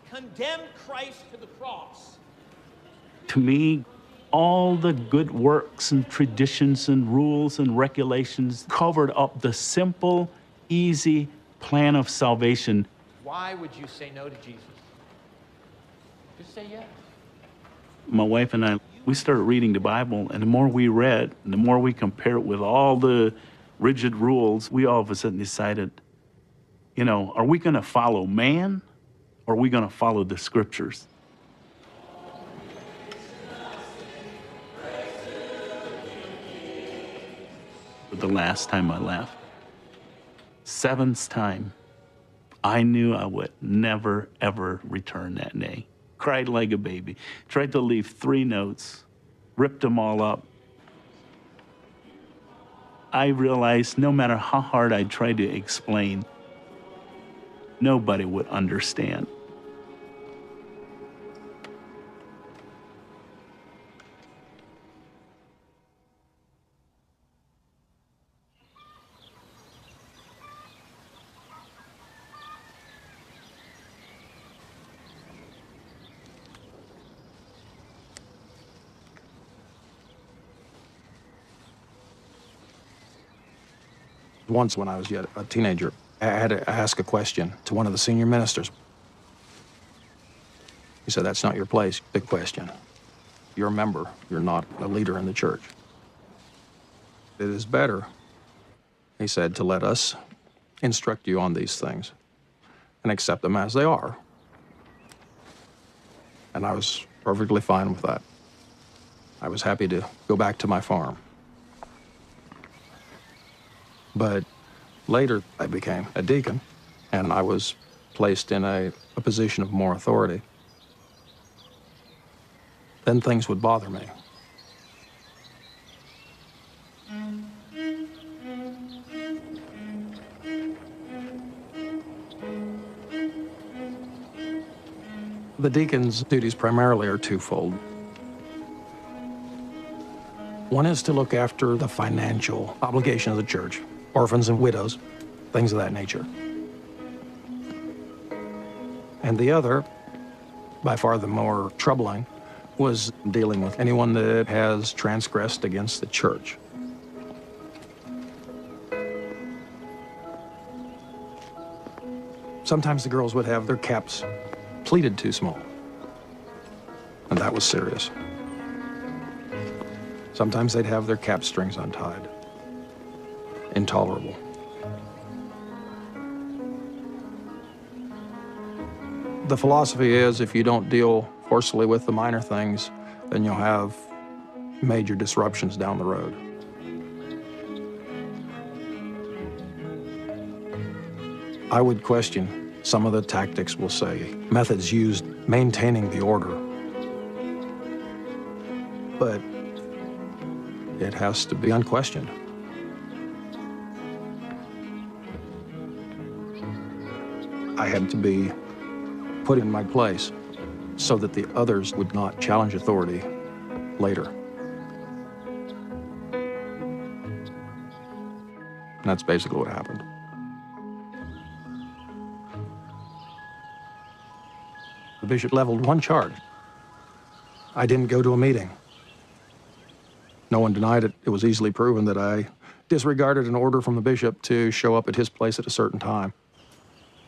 condemned Christ to the cross. To me, all the good works and traditions and rules and regulations covered up the simple, easy plan of salvation. Why would you say no to Jesus? Just say yes. My wife and I, we started reading the Bible, and the more we read, and the more we compare it with all the rigid rules, we all of a sudden decided, you know, are we going to follow man, or are we going to follow the scriptures? The last time I left, 7th time, I knew I would never, ever return that day. Cried like a baby, tried to leave 3 notes, ripped them all up. I realized no matter how hard I tried to explain, nobody would understand. Once when I was yet a teenager, I had to ask a question to one of the senior ministers. He said, "That's not your place, big question. You're a member, you're not a leader in the church. It is better," he said, "to let us instruct you on these things and accept them as they are." And I was perfectly fine with that. I was happy to go back to my farm. But later, I became a deacon, and I was placed in a position of more authority. Then things would bother me. The deacon's duties primarily are twofold. One is to look after the financial obligation of the church, orphans and widows, things of that nature. And the other, by far the more troubling, was dealing with anyone that has transgressed against the church. Sometimes the girls would have their caps pleated too small, and that was serious. Sometimes they'd have their cap strings untied. Intolerable. The philosophy is if you don't deal forcefully with the minor things, then you'll have major disruptions down the road. I would question some of the tactics, we'll say, methods used maintaining the order. But it has to be unquestioned. I had to be put in my place so that the others would not challenge authority later. And that's basically what happened. The bishop leveled one charge. I didn't go to a meeting. No one denied it. It was easily proven that I disregarded an order from the bishop to show up at his place at a certain time.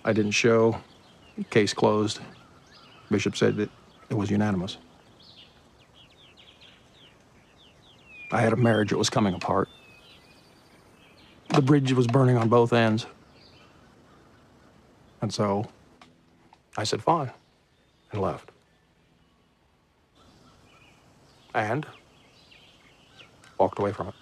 I didn't show. Case closed. Bishop said that it was unanimous. I had a marriage that was coming apart. The bridge was burning on both ends. And so I said, fine, and left. And walked away from it.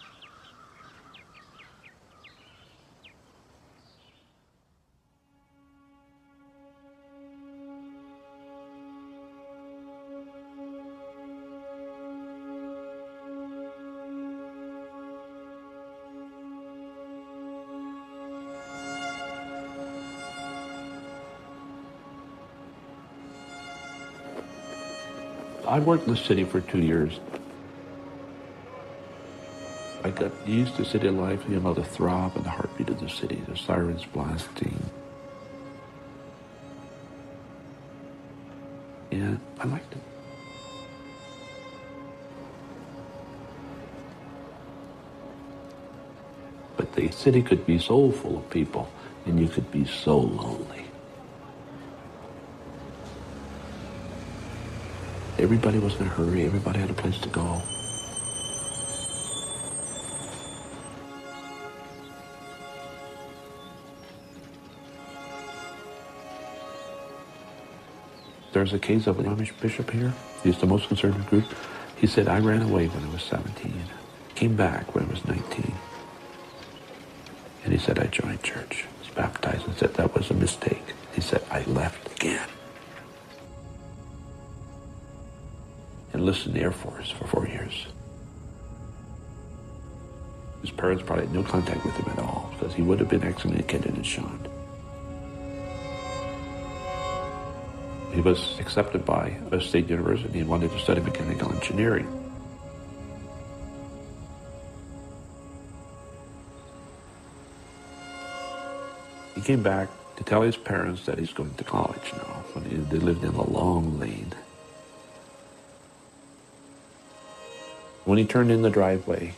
I worked in the city for 2 years. I got used to city life, you know, the throb and the heartbeat of the city, the sirens blasting. And I liked it. But the city could be so full of people, and you could be so lonely. Everybody was in a hurry, everybody had a place to go. There's a case of an Amish bishop here. He's the most conservative group. He said, I ran away when I was 17, came back when I was 19. And he said, I joined church, was baptized, and said that was a mistake. He said, I left again. Enlisted in the Air Force for 4 years. His parents probably had no contact with him at all because he would have been excommunicated and shunned. He was accepted by a state university and wanted to study mechanical engineering. He came back to tell his parents that he's going to college now. They lived in a long lane. When he turned in the driveway,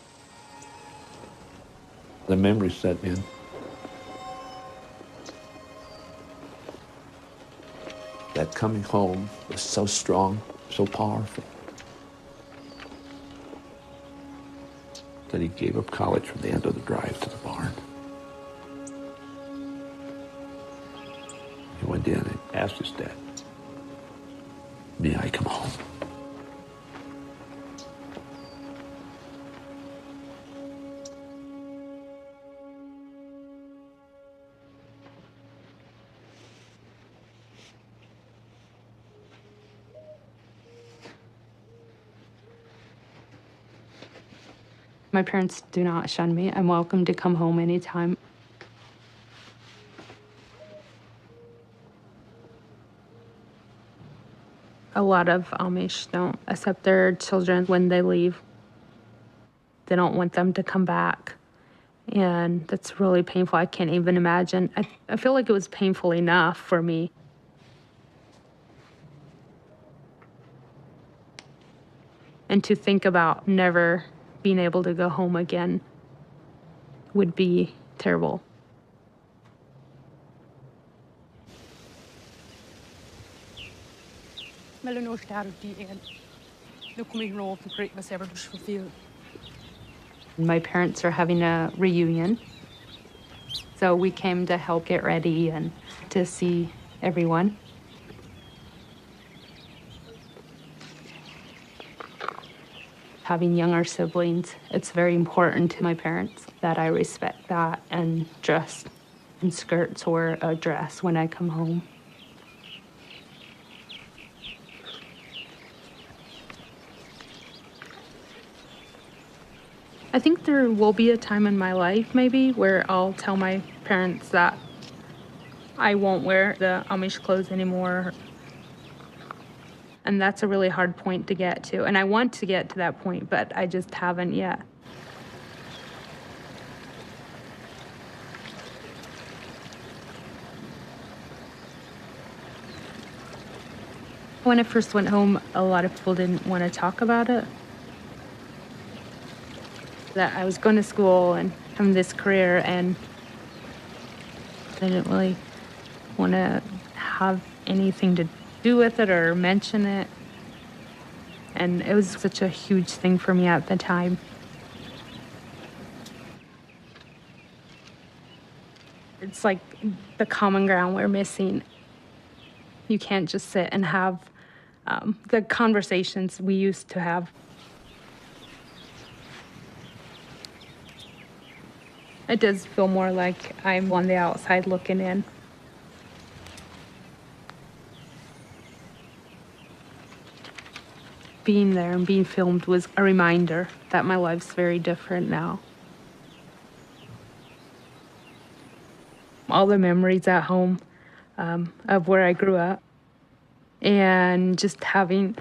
the memory set in. That coming home was so strong, so powerful, that he gave up college from the end of the drive to the barn. He went in and asked his dad, may I come home? My parents do not shun me. I'm welcome to come home anytime. A lot of Amish don't accept their children when they leave. They don't want them to come back. And that's really painful. I can't even imagine. I feel like it was painful enough for me. And to think about never being able to go home again would be terrible. My parents are having a reunion, so we came to help get ready and to see everyone. Having younger siblings, it's very important to my parents that I respect that and dress in skirts or a dress when I come home. I think there will be a time in my life maybe where I'll tell my parents that I won't wear the Amish clothes anymore. And that's a really hard point to get to. And I want to get to that point, but I just haven't yet. When I first went home, a lot of people didn't want to talk about it. That I was going to school and having this career, and they didn't really want to have anything to do with it or mention it. And it was such a huge thing for me at the time. It's like the common ground we're missing. You can't just sit and have the conversations we used to have. It does feel more like I'm on the outside looking in. Being there and being filmed was a reminder that my life's very different now. All the memories at home of where I grew up, and just having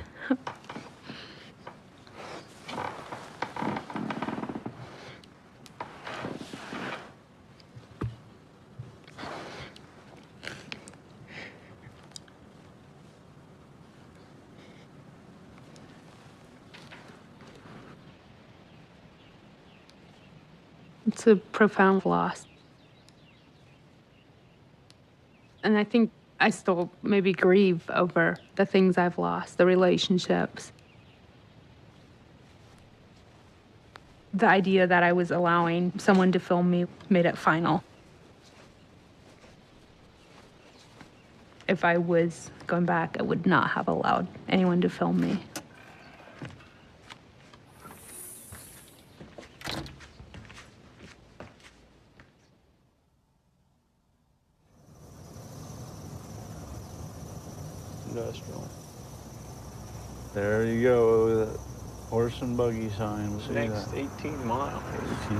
It's a profound loss. And I think I still maybe grieve over the things I've lost, the relationships. The idea that I was allowing someone to film me made it final. If I was going back, I would not have allowed anyone to film me. Industrial. There you go, the horse and buggy sign. We'll see Next that. 18 miles. 18.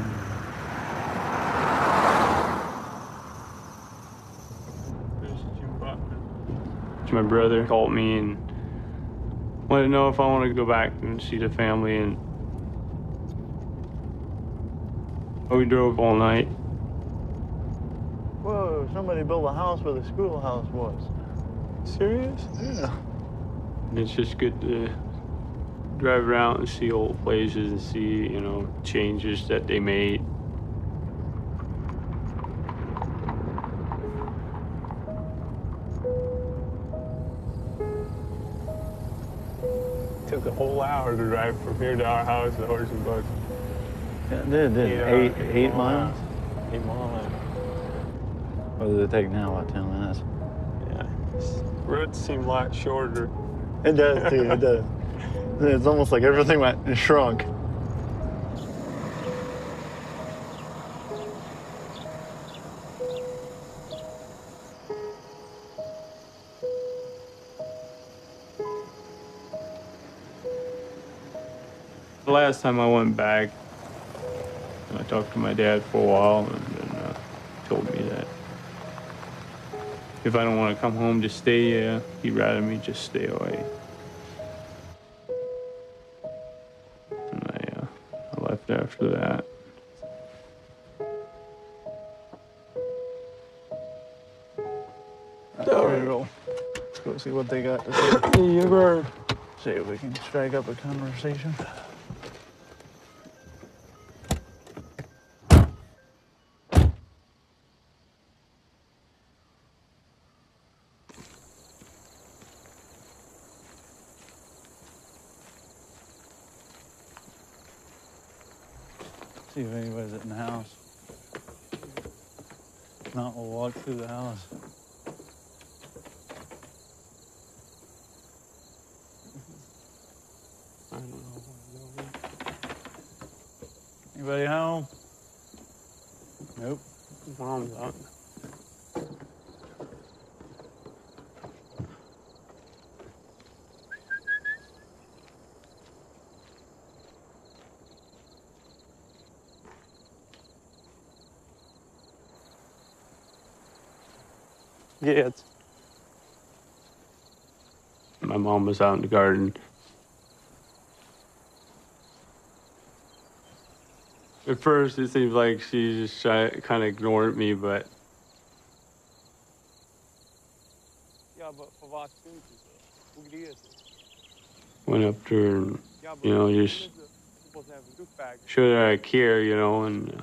My brother called me and wanted to know if I want to go back and see the family, and we drove all night. Whoa, somebody built a house where the schoolhouse was. Serious? Yeah. And it's just good to drive around and see old places and see, you know, changes that they made. Took a whole hour to drive from here to our house, the horse and buggy. Yeah, it did. Eight miles? 8 miles. What does it take now? About 10 minutes? Yeah. Roads seem a lot shorter. It does, too. It does. It's almost like everything went and shrunk. The last time I went back, I talked to my dad for a while, and then told me that if I don't want to come home to stay, he'd rather me just stay away. And I left after that. There we go. Let's go see what they got to say. You were. See if we can strike up a conversation. See if anybody's in the house. If not, we'll walk through the house. I don't know. Anybody home? Nope. Mom's out. Yeah, my mom was out in the garden. At first, it seems like she just kind of ignored me, but went up to her and, you know, just showed her I care, you know, and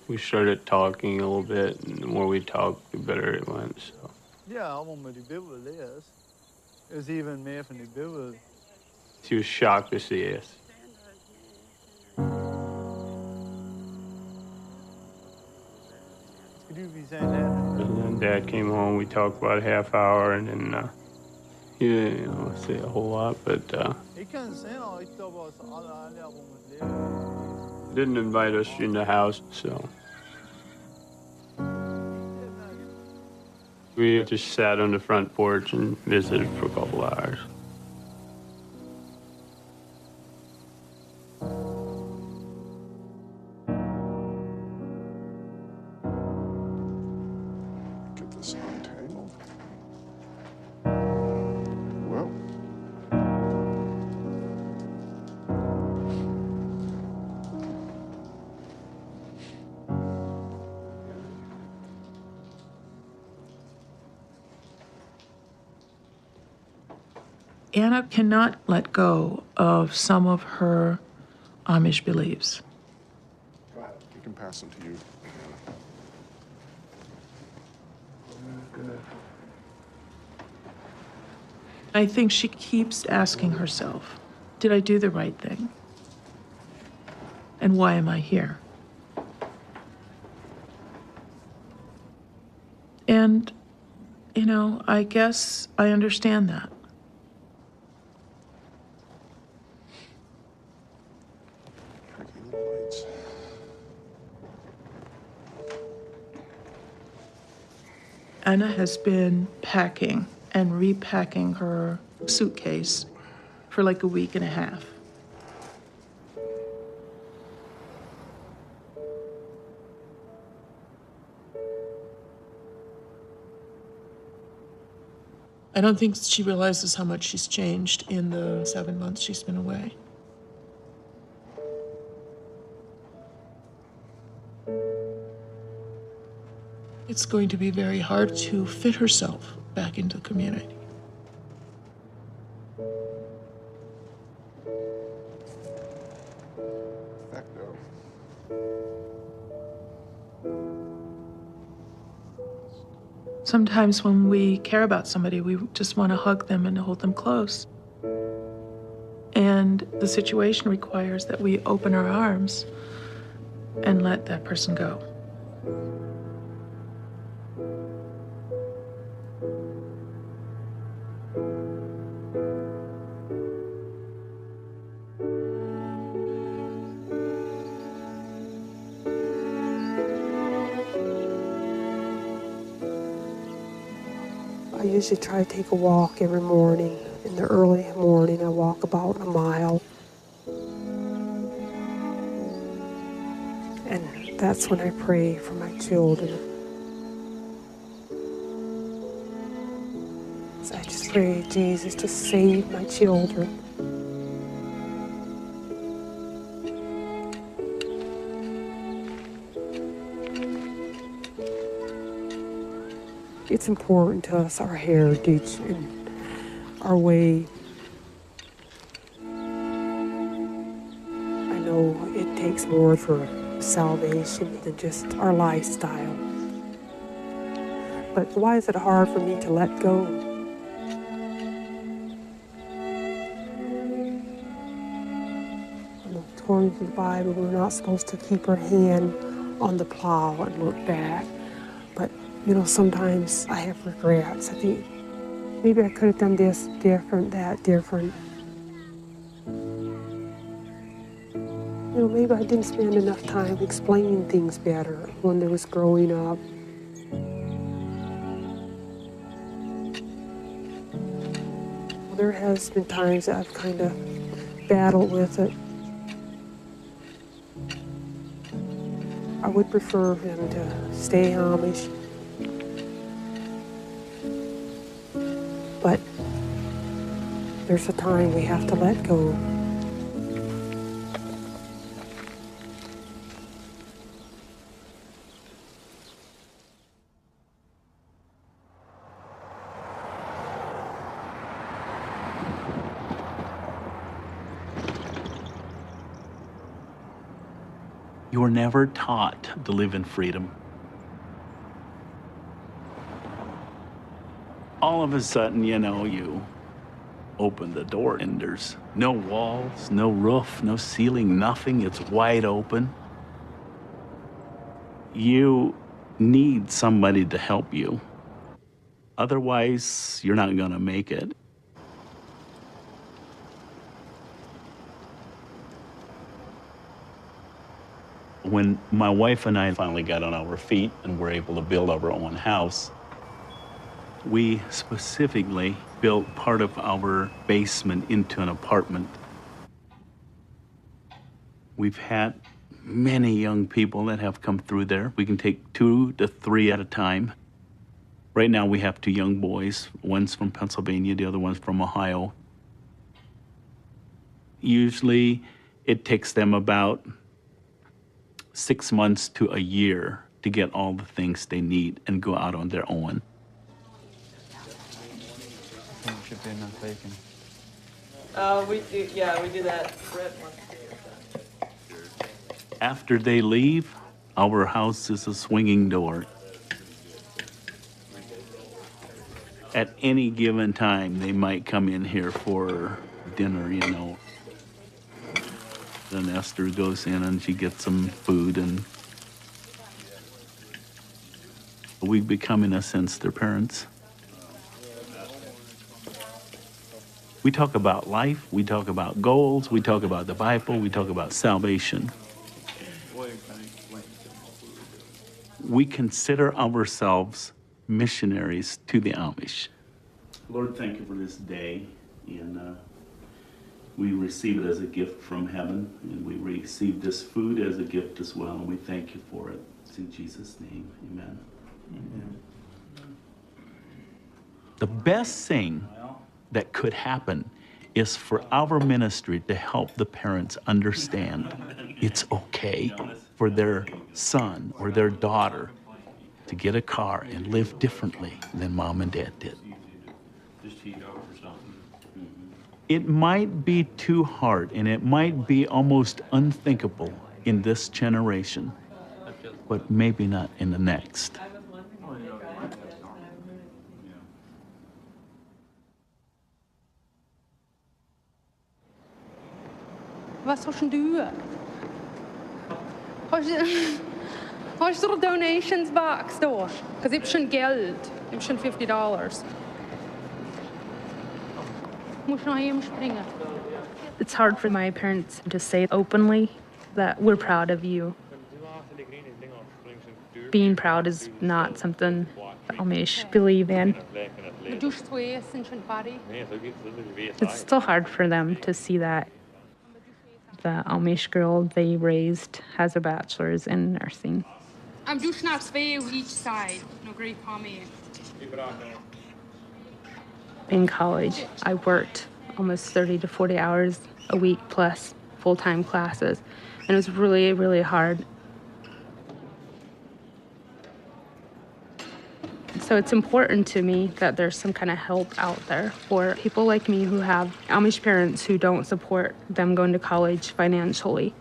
we started talking a little bit, and the more we talked, the better it went, so. Ja, allemaal met die Bijbel lees. Is even meer van die Bijbel. She was shocked to see us. And then Dad came home, we talked about a half hour, and then he didn't, you know, say a whole lot, but didn't invite us in the house, so. We just sat on the front porch and visited for a couple hours. Get this untangled. Well. Anna cannot let go of some of her Amish beliefs. fastened to you. I think she keeps asking herself, did I do the right thing? And why am I here? And, you know, I guess I understand that. Anna has been packing and repacking her suitcase for like a week and a half. I don't think she realizes how much she's changed in the 7 months she's been away. It's going to be very hard to fit herself back into the community. Sometimes when we care about somebody, we just want to hug them and hold them close. And the situation requires that we open our arms and let that person go. I usually try to take a walk every morning. In the early morning, I walk about a mile. And that's when I pray for my children. So I just pray, Jesus, to save my children. It's important to us, our heritage and our way. I know it takes more for salvation than just our lifestyle. But why is it hard for me to let go? According to the Bible, we're not supposed to keep our hand on the plow and look back. But you know, sometimes I have regrets. I think maybe I could have done this different, that different. You know, maybe I didn't spend enough time explaining things better when I was growing up. Well, there has been times that I've kind of battled with it. I would prefer him to stay Amish. But there's a time we have to let go. You were never taught to live in freedom. All of a sudden, you know, you open the door and there's no walls, no roof, no ceiling, nothing. It's wide open. You need somebody to help you. Otherwise, you're not gonna make it. When my wife and I finally got on our feet and were able to build our own house, we specifically built part of our basement into an apartment. We've had many young people that have come through there. We can take 2 to 3 at a time. Right now we have 2 young boys. One's from Pennsylvania, the other one's from Ohio. Usually it takes them about 6 months to a year to get all the things they need and go out on their own. We do that. After they leave, Our house is a swinging door. At any given time, they might come in here for dinner, you know. Then Esther goes in and she gets some food, and we become, in a sense, their parents. We talk about life, we talk about goals, we talk about the Bible, we talk about salvation. We consider ourselves missionaries to the Amish. Lord, thank you for this day, and we receive it as a gift from heaven, and we receive this food as a gift as well, and we thank you for it. It's in Jesus' name, amen. Amen. The best thing that could happen is for our ministry to help the parents understand it's okay for their son or their daughter to get a car and live differently than mom and dad did. It might be too hard and it might be almost unthinkable in this generation, but maybe not in the next. Was hast du? Hast du donations box da? Because ich habe schon Geld. Ich habe schon $50. Muss noch heim springen. It's hard for my parents to say openly that we're proud of you. Being proud is not something the Amish believe in. It's still hard for them to see that the Amish girl they raised has a bachelor's in nursing. I'm just not two each side. No great comment. In college, I worked almost 30 to 40 hours a week plus full-time classes, and it was really, really hard. So it's important to me that there's some kind of help out there for people like me who have Amish parents who don't support them going to college financially.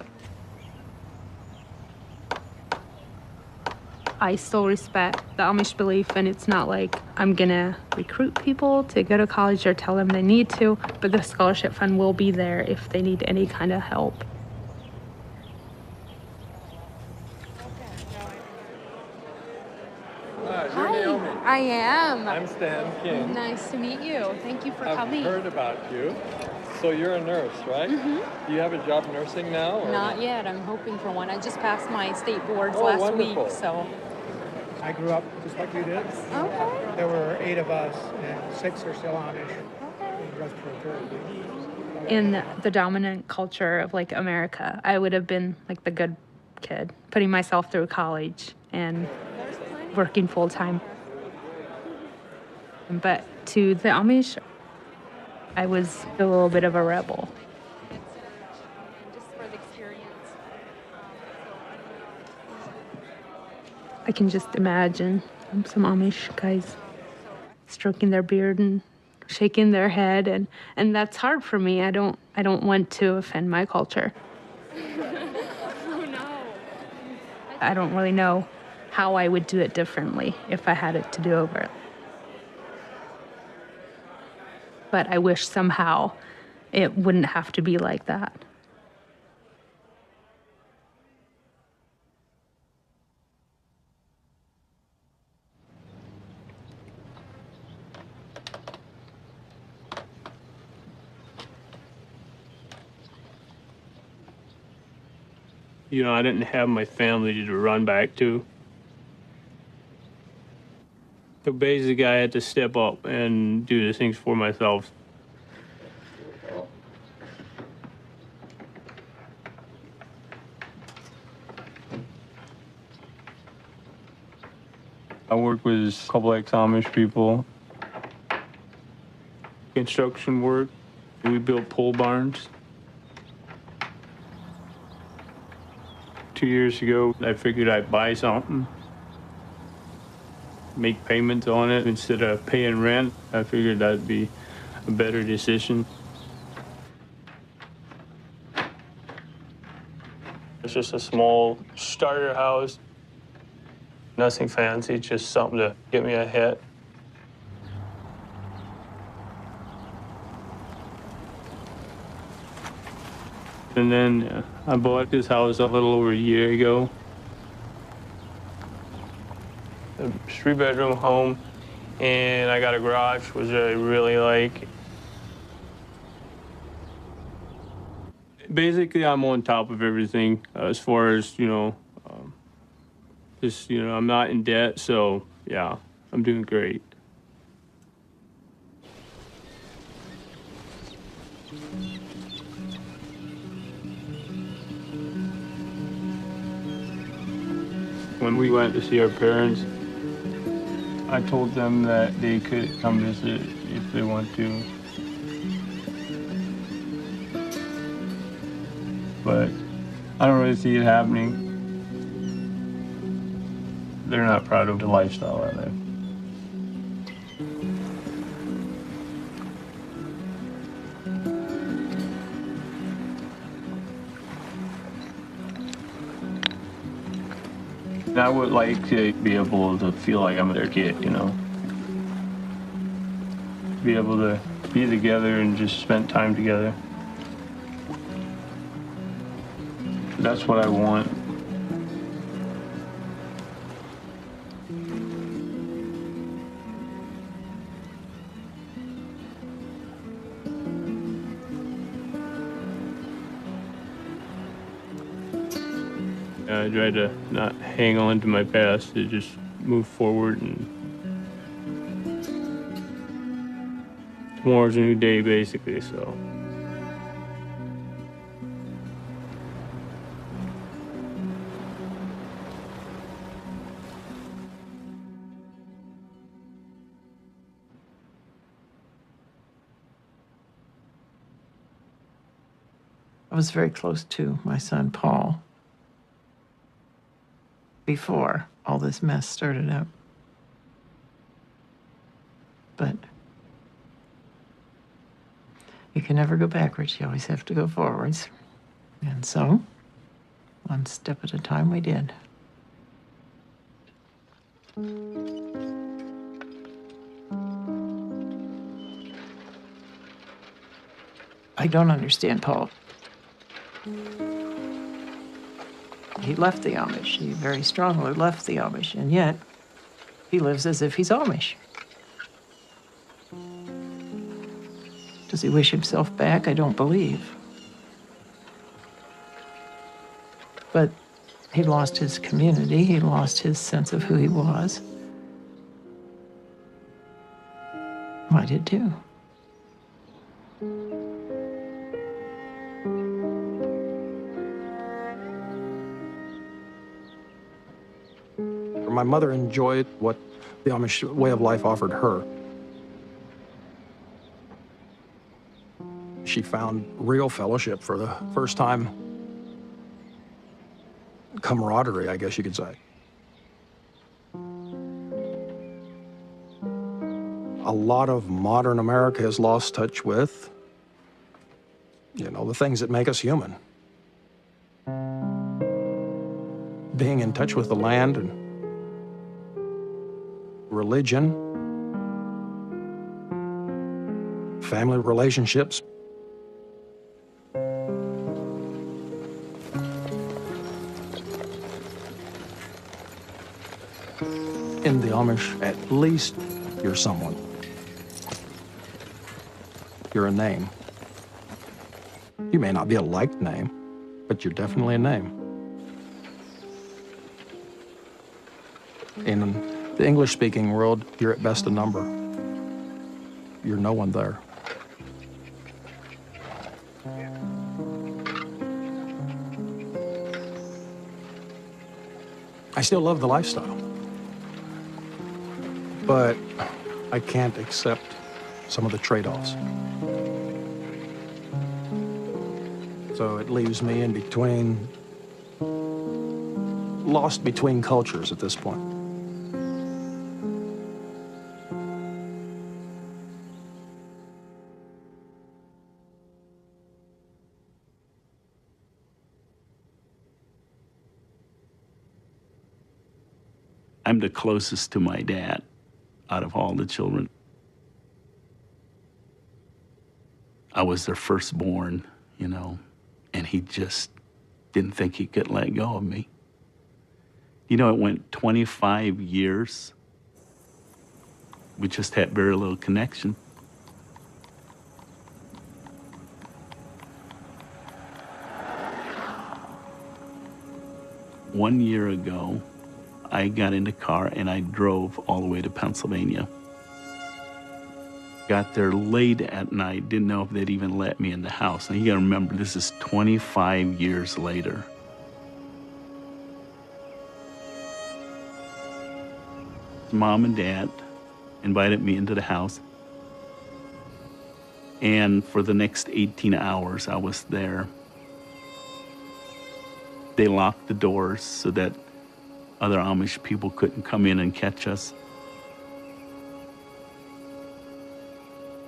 I still respect the Amish belief, and it's not like I'm gonna recruit people to go to college or tell them they need to, but the scholarship fund will be there if they need any kind of help. Hi, I am. I'm Stan King. Nice to meet you. Thank you for coming. I've heard about you. So you're a nurse, right? Mm-hmm. Do you have a job nursing now? Or? Not yet. I'm hoping for one. I just passed my state boards Oh, last wonderful. week, so. I grew up just like you did. Okay. There were 8 of us, and 6 are still Amish. In the dominant culture of like America, I would have been like the good kid, putting myself through college and working full time. But to the Amish, I was a little bit of a rebel. I can just imagine some Amish guys stroking their beard and shaking their head, and that's hard for me. I don't want to offend my culture. Oh, no. I don't really know how I would do it differently if I had it to do over. But I wish somehow it wouldn't have to be like that. You know, I didn't have my family to run back to. So basically, I had to step up and do the things for myself. I work with a couple ex-Amish people. Construction work. We built pole barns. 2 years ago, I figured I'd buy something, make payments on it instead of paying rent. I figured that'd be a better decision. It's just a small starter house. Nothing fancy, just something to get me a hit. And then I bought this house a little over a year ago. A 3-bedroom home, and I got a garage, which I really like. Basically, I'm on top of everything as far as, I'm not in debt, so yeah, I'm doing great. When we went to see our parents, I told them that they could come visit if they want to. But I don't really see it happening. They're not proud of the lifestyle I live. I would like to be able to feel like I'm their kid, Be able to be together and just spend time together. That's what I want. I try to not hang on to my past, to just move forward, and tomorrow's a new day, basically, so. I was very close to my son, Paul, before all this mess started up. But you can never go backwards. You always have to go forwards. And so, one step at a time, we did. I don't understand Paul. He left the Amish. He very strongly left the Amish, and yet he lives as if he's Amish. Does he wish himself back? I don't believe. But he lost his community. He lost his sense of who he was. I did too. My mother enjoyed what the Amish way of life offered her. She found real fellowship for the first time. Camaraderie, I guess you could say. A lot of modern America has lost touch with, the things that make us human. Being in touch with the land and religion, family relationships. In the Amish, at least you're someone. You're a name. You may not be a liked name, but you're definitely a name. In the English-speaking world, you're at best a number. You're no one there. I still love the lifestyle, but I can't accept some of the trade-offs. So it leaves me in between, lost between cultures at this point. I'm the closest to my dad out of all the children. I was their firstborn, you know, and he just didn't think he could let go of me. You know, it went 25 years. We just had very little connection. One year ago, I got in the car and I drove all the way to Pennsylvania. Got there late at night, didn't know if they'd even let me in the house. And you gotta remember, this is 25 years later. Mom and Dad invited me into the house. And for the next 18 hours, I was there. They locked the doors so that other Amish people couldn't come in and catch us.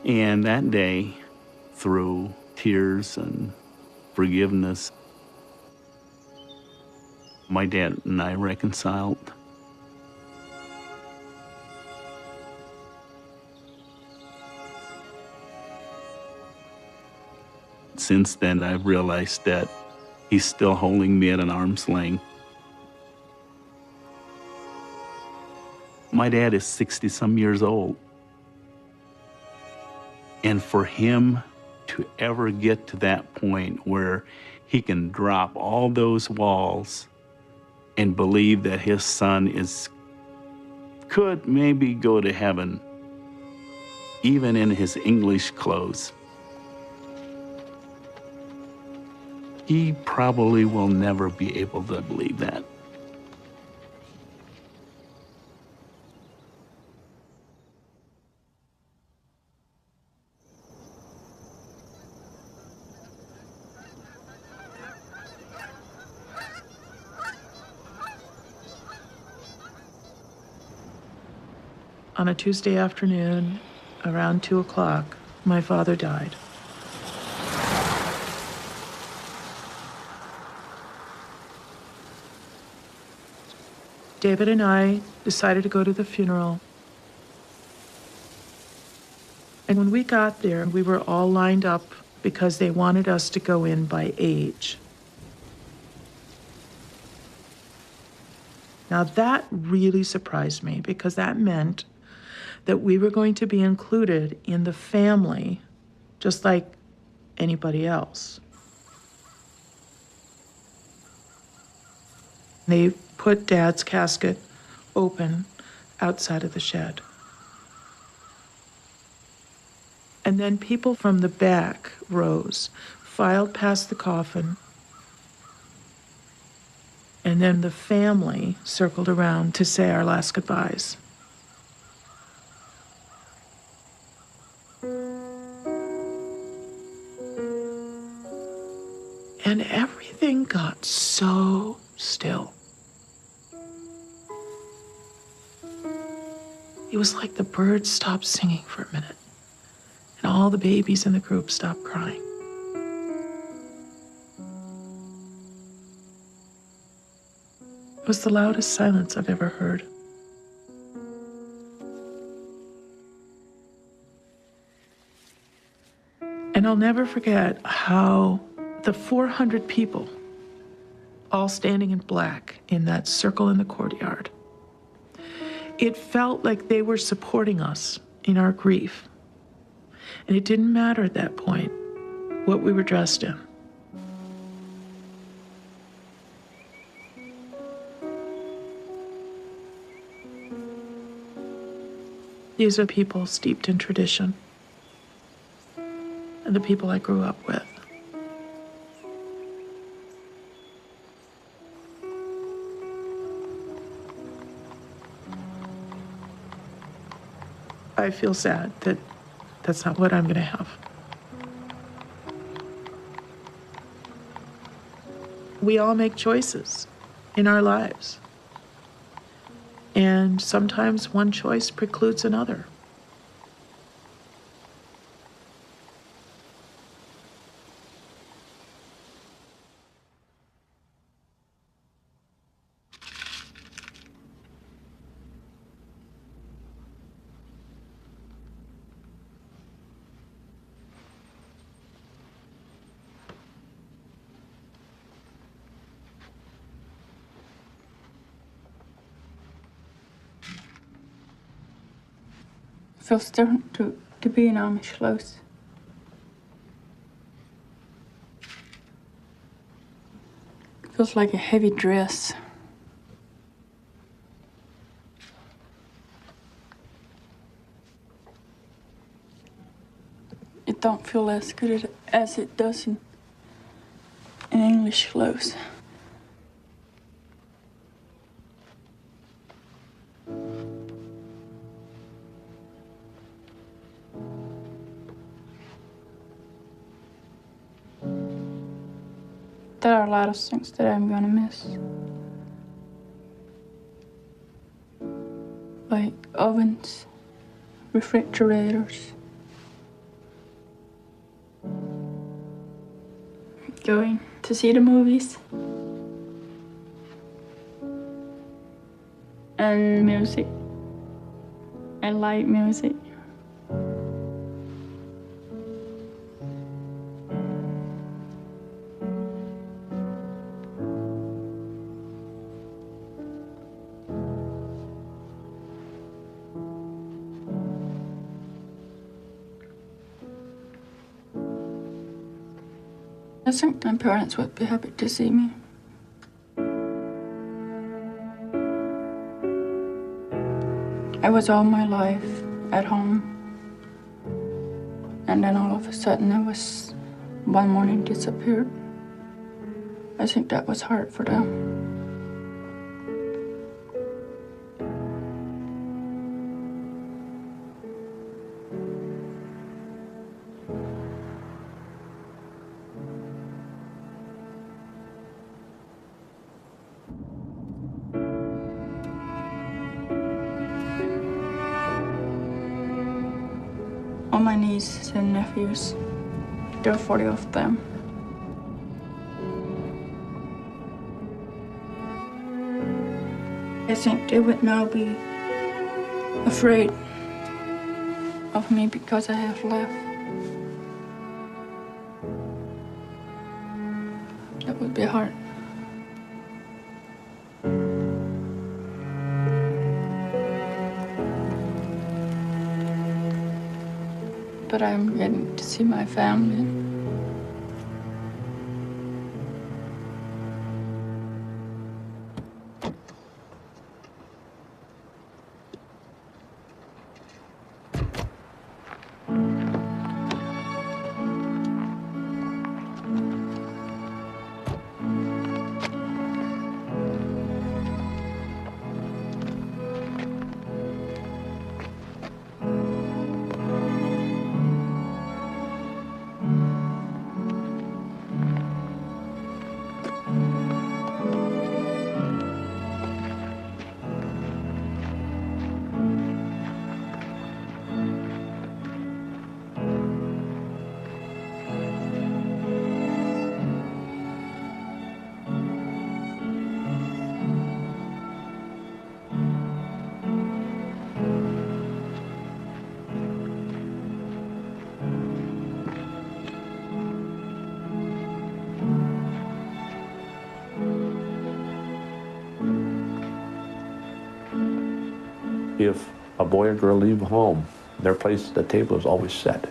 And that day, through tears and forgiveness, my dad and I reconciled. Since then, I've realized that he's still holding me at an arm's length. My dad is 60-some years old. And for him to ever get to that point where he can drop all those walls and believe that his son could maybe go to heaven, even in his English clothes, he probably will never be able to believe that. On a Tuesday afternoon, around 2 o'clock, my father died. David and I decided to go to the funeral. And when we got there, we were all lined up because they wanted us to go in by age. Now that really surprised me because that meant that we were going to be included in the family just like anybody else. They put Dad's casket open outside of the shed. And then people from the back rows filed past the coffin. And then the family circled around to say our last goodbyes. And everything got so still. It was like the birds stopped singing for a minute, and all the babies in the group stopped crying. It was the loudest silence I've ever heard. And I'll never forget how the 400 people, all standing in black in that circle in the courtyard, it felt like they were supporting us in our grief. And it didn't matter at that point what we were dressed in. These are people steeped in tradition and the people I grew up with. I feel sad that that's not what I'm going to have. We all make choices in our lives. And sometimes one choice precludes another. feels different to be in Amish clothes. It feels like a heavy dress. It don't feel as good as it does in English clothes. There are a lot of things that I'm gonna miss. Like ovens, refrigerators. Going to see the movies. And music. And light music. I think my parents would be happy to see me. I was all my life at home. And then all of a sudden I was one morning disappeared. I think that was hard for them. All my nieces and nephews, there are 40 of them. I think they would now be afraid of me because I have left. That would be hard. But I'm getting to see my family. If a boy or girl leave home, their place at the table is always set.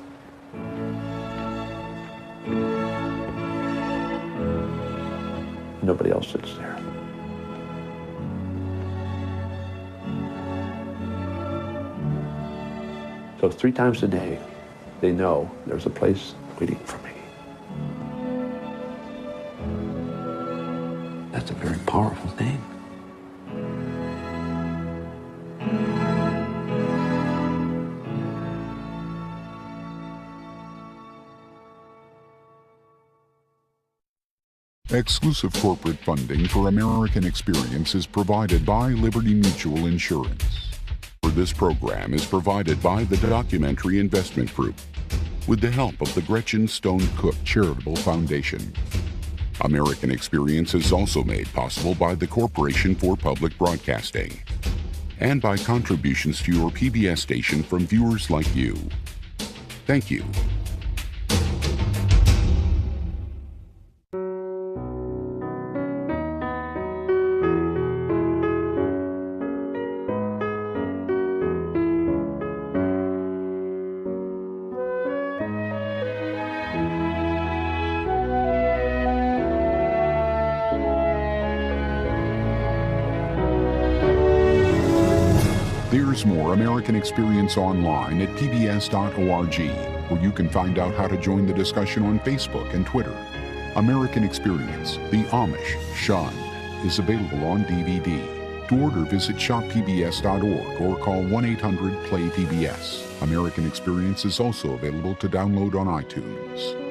Nobody else sits there. So 3 times a day, they know there's a place waiting for me. That's a very powerful thing. Exclusive corporate funding for American Experience is provided by Liberty Mutual Insurance. For this program is provided by the Documentary Investment Group with the help of the Gretchen Stone Cook Charitable Foundation. American Experience is also made possible by the Corporation for Public Broadcasting and by contributions to your PBS station from viewers like you. Thank you. There's more American Experience online at pbs.org, where you can find out how to join the discussion on Facebook and Twitter. American Experience, The Amish, Shunned, is available on DVD. To order, visit shoppbs.org or call 1-800-PLAY-PBS. American Experience is also available to download on iTunes.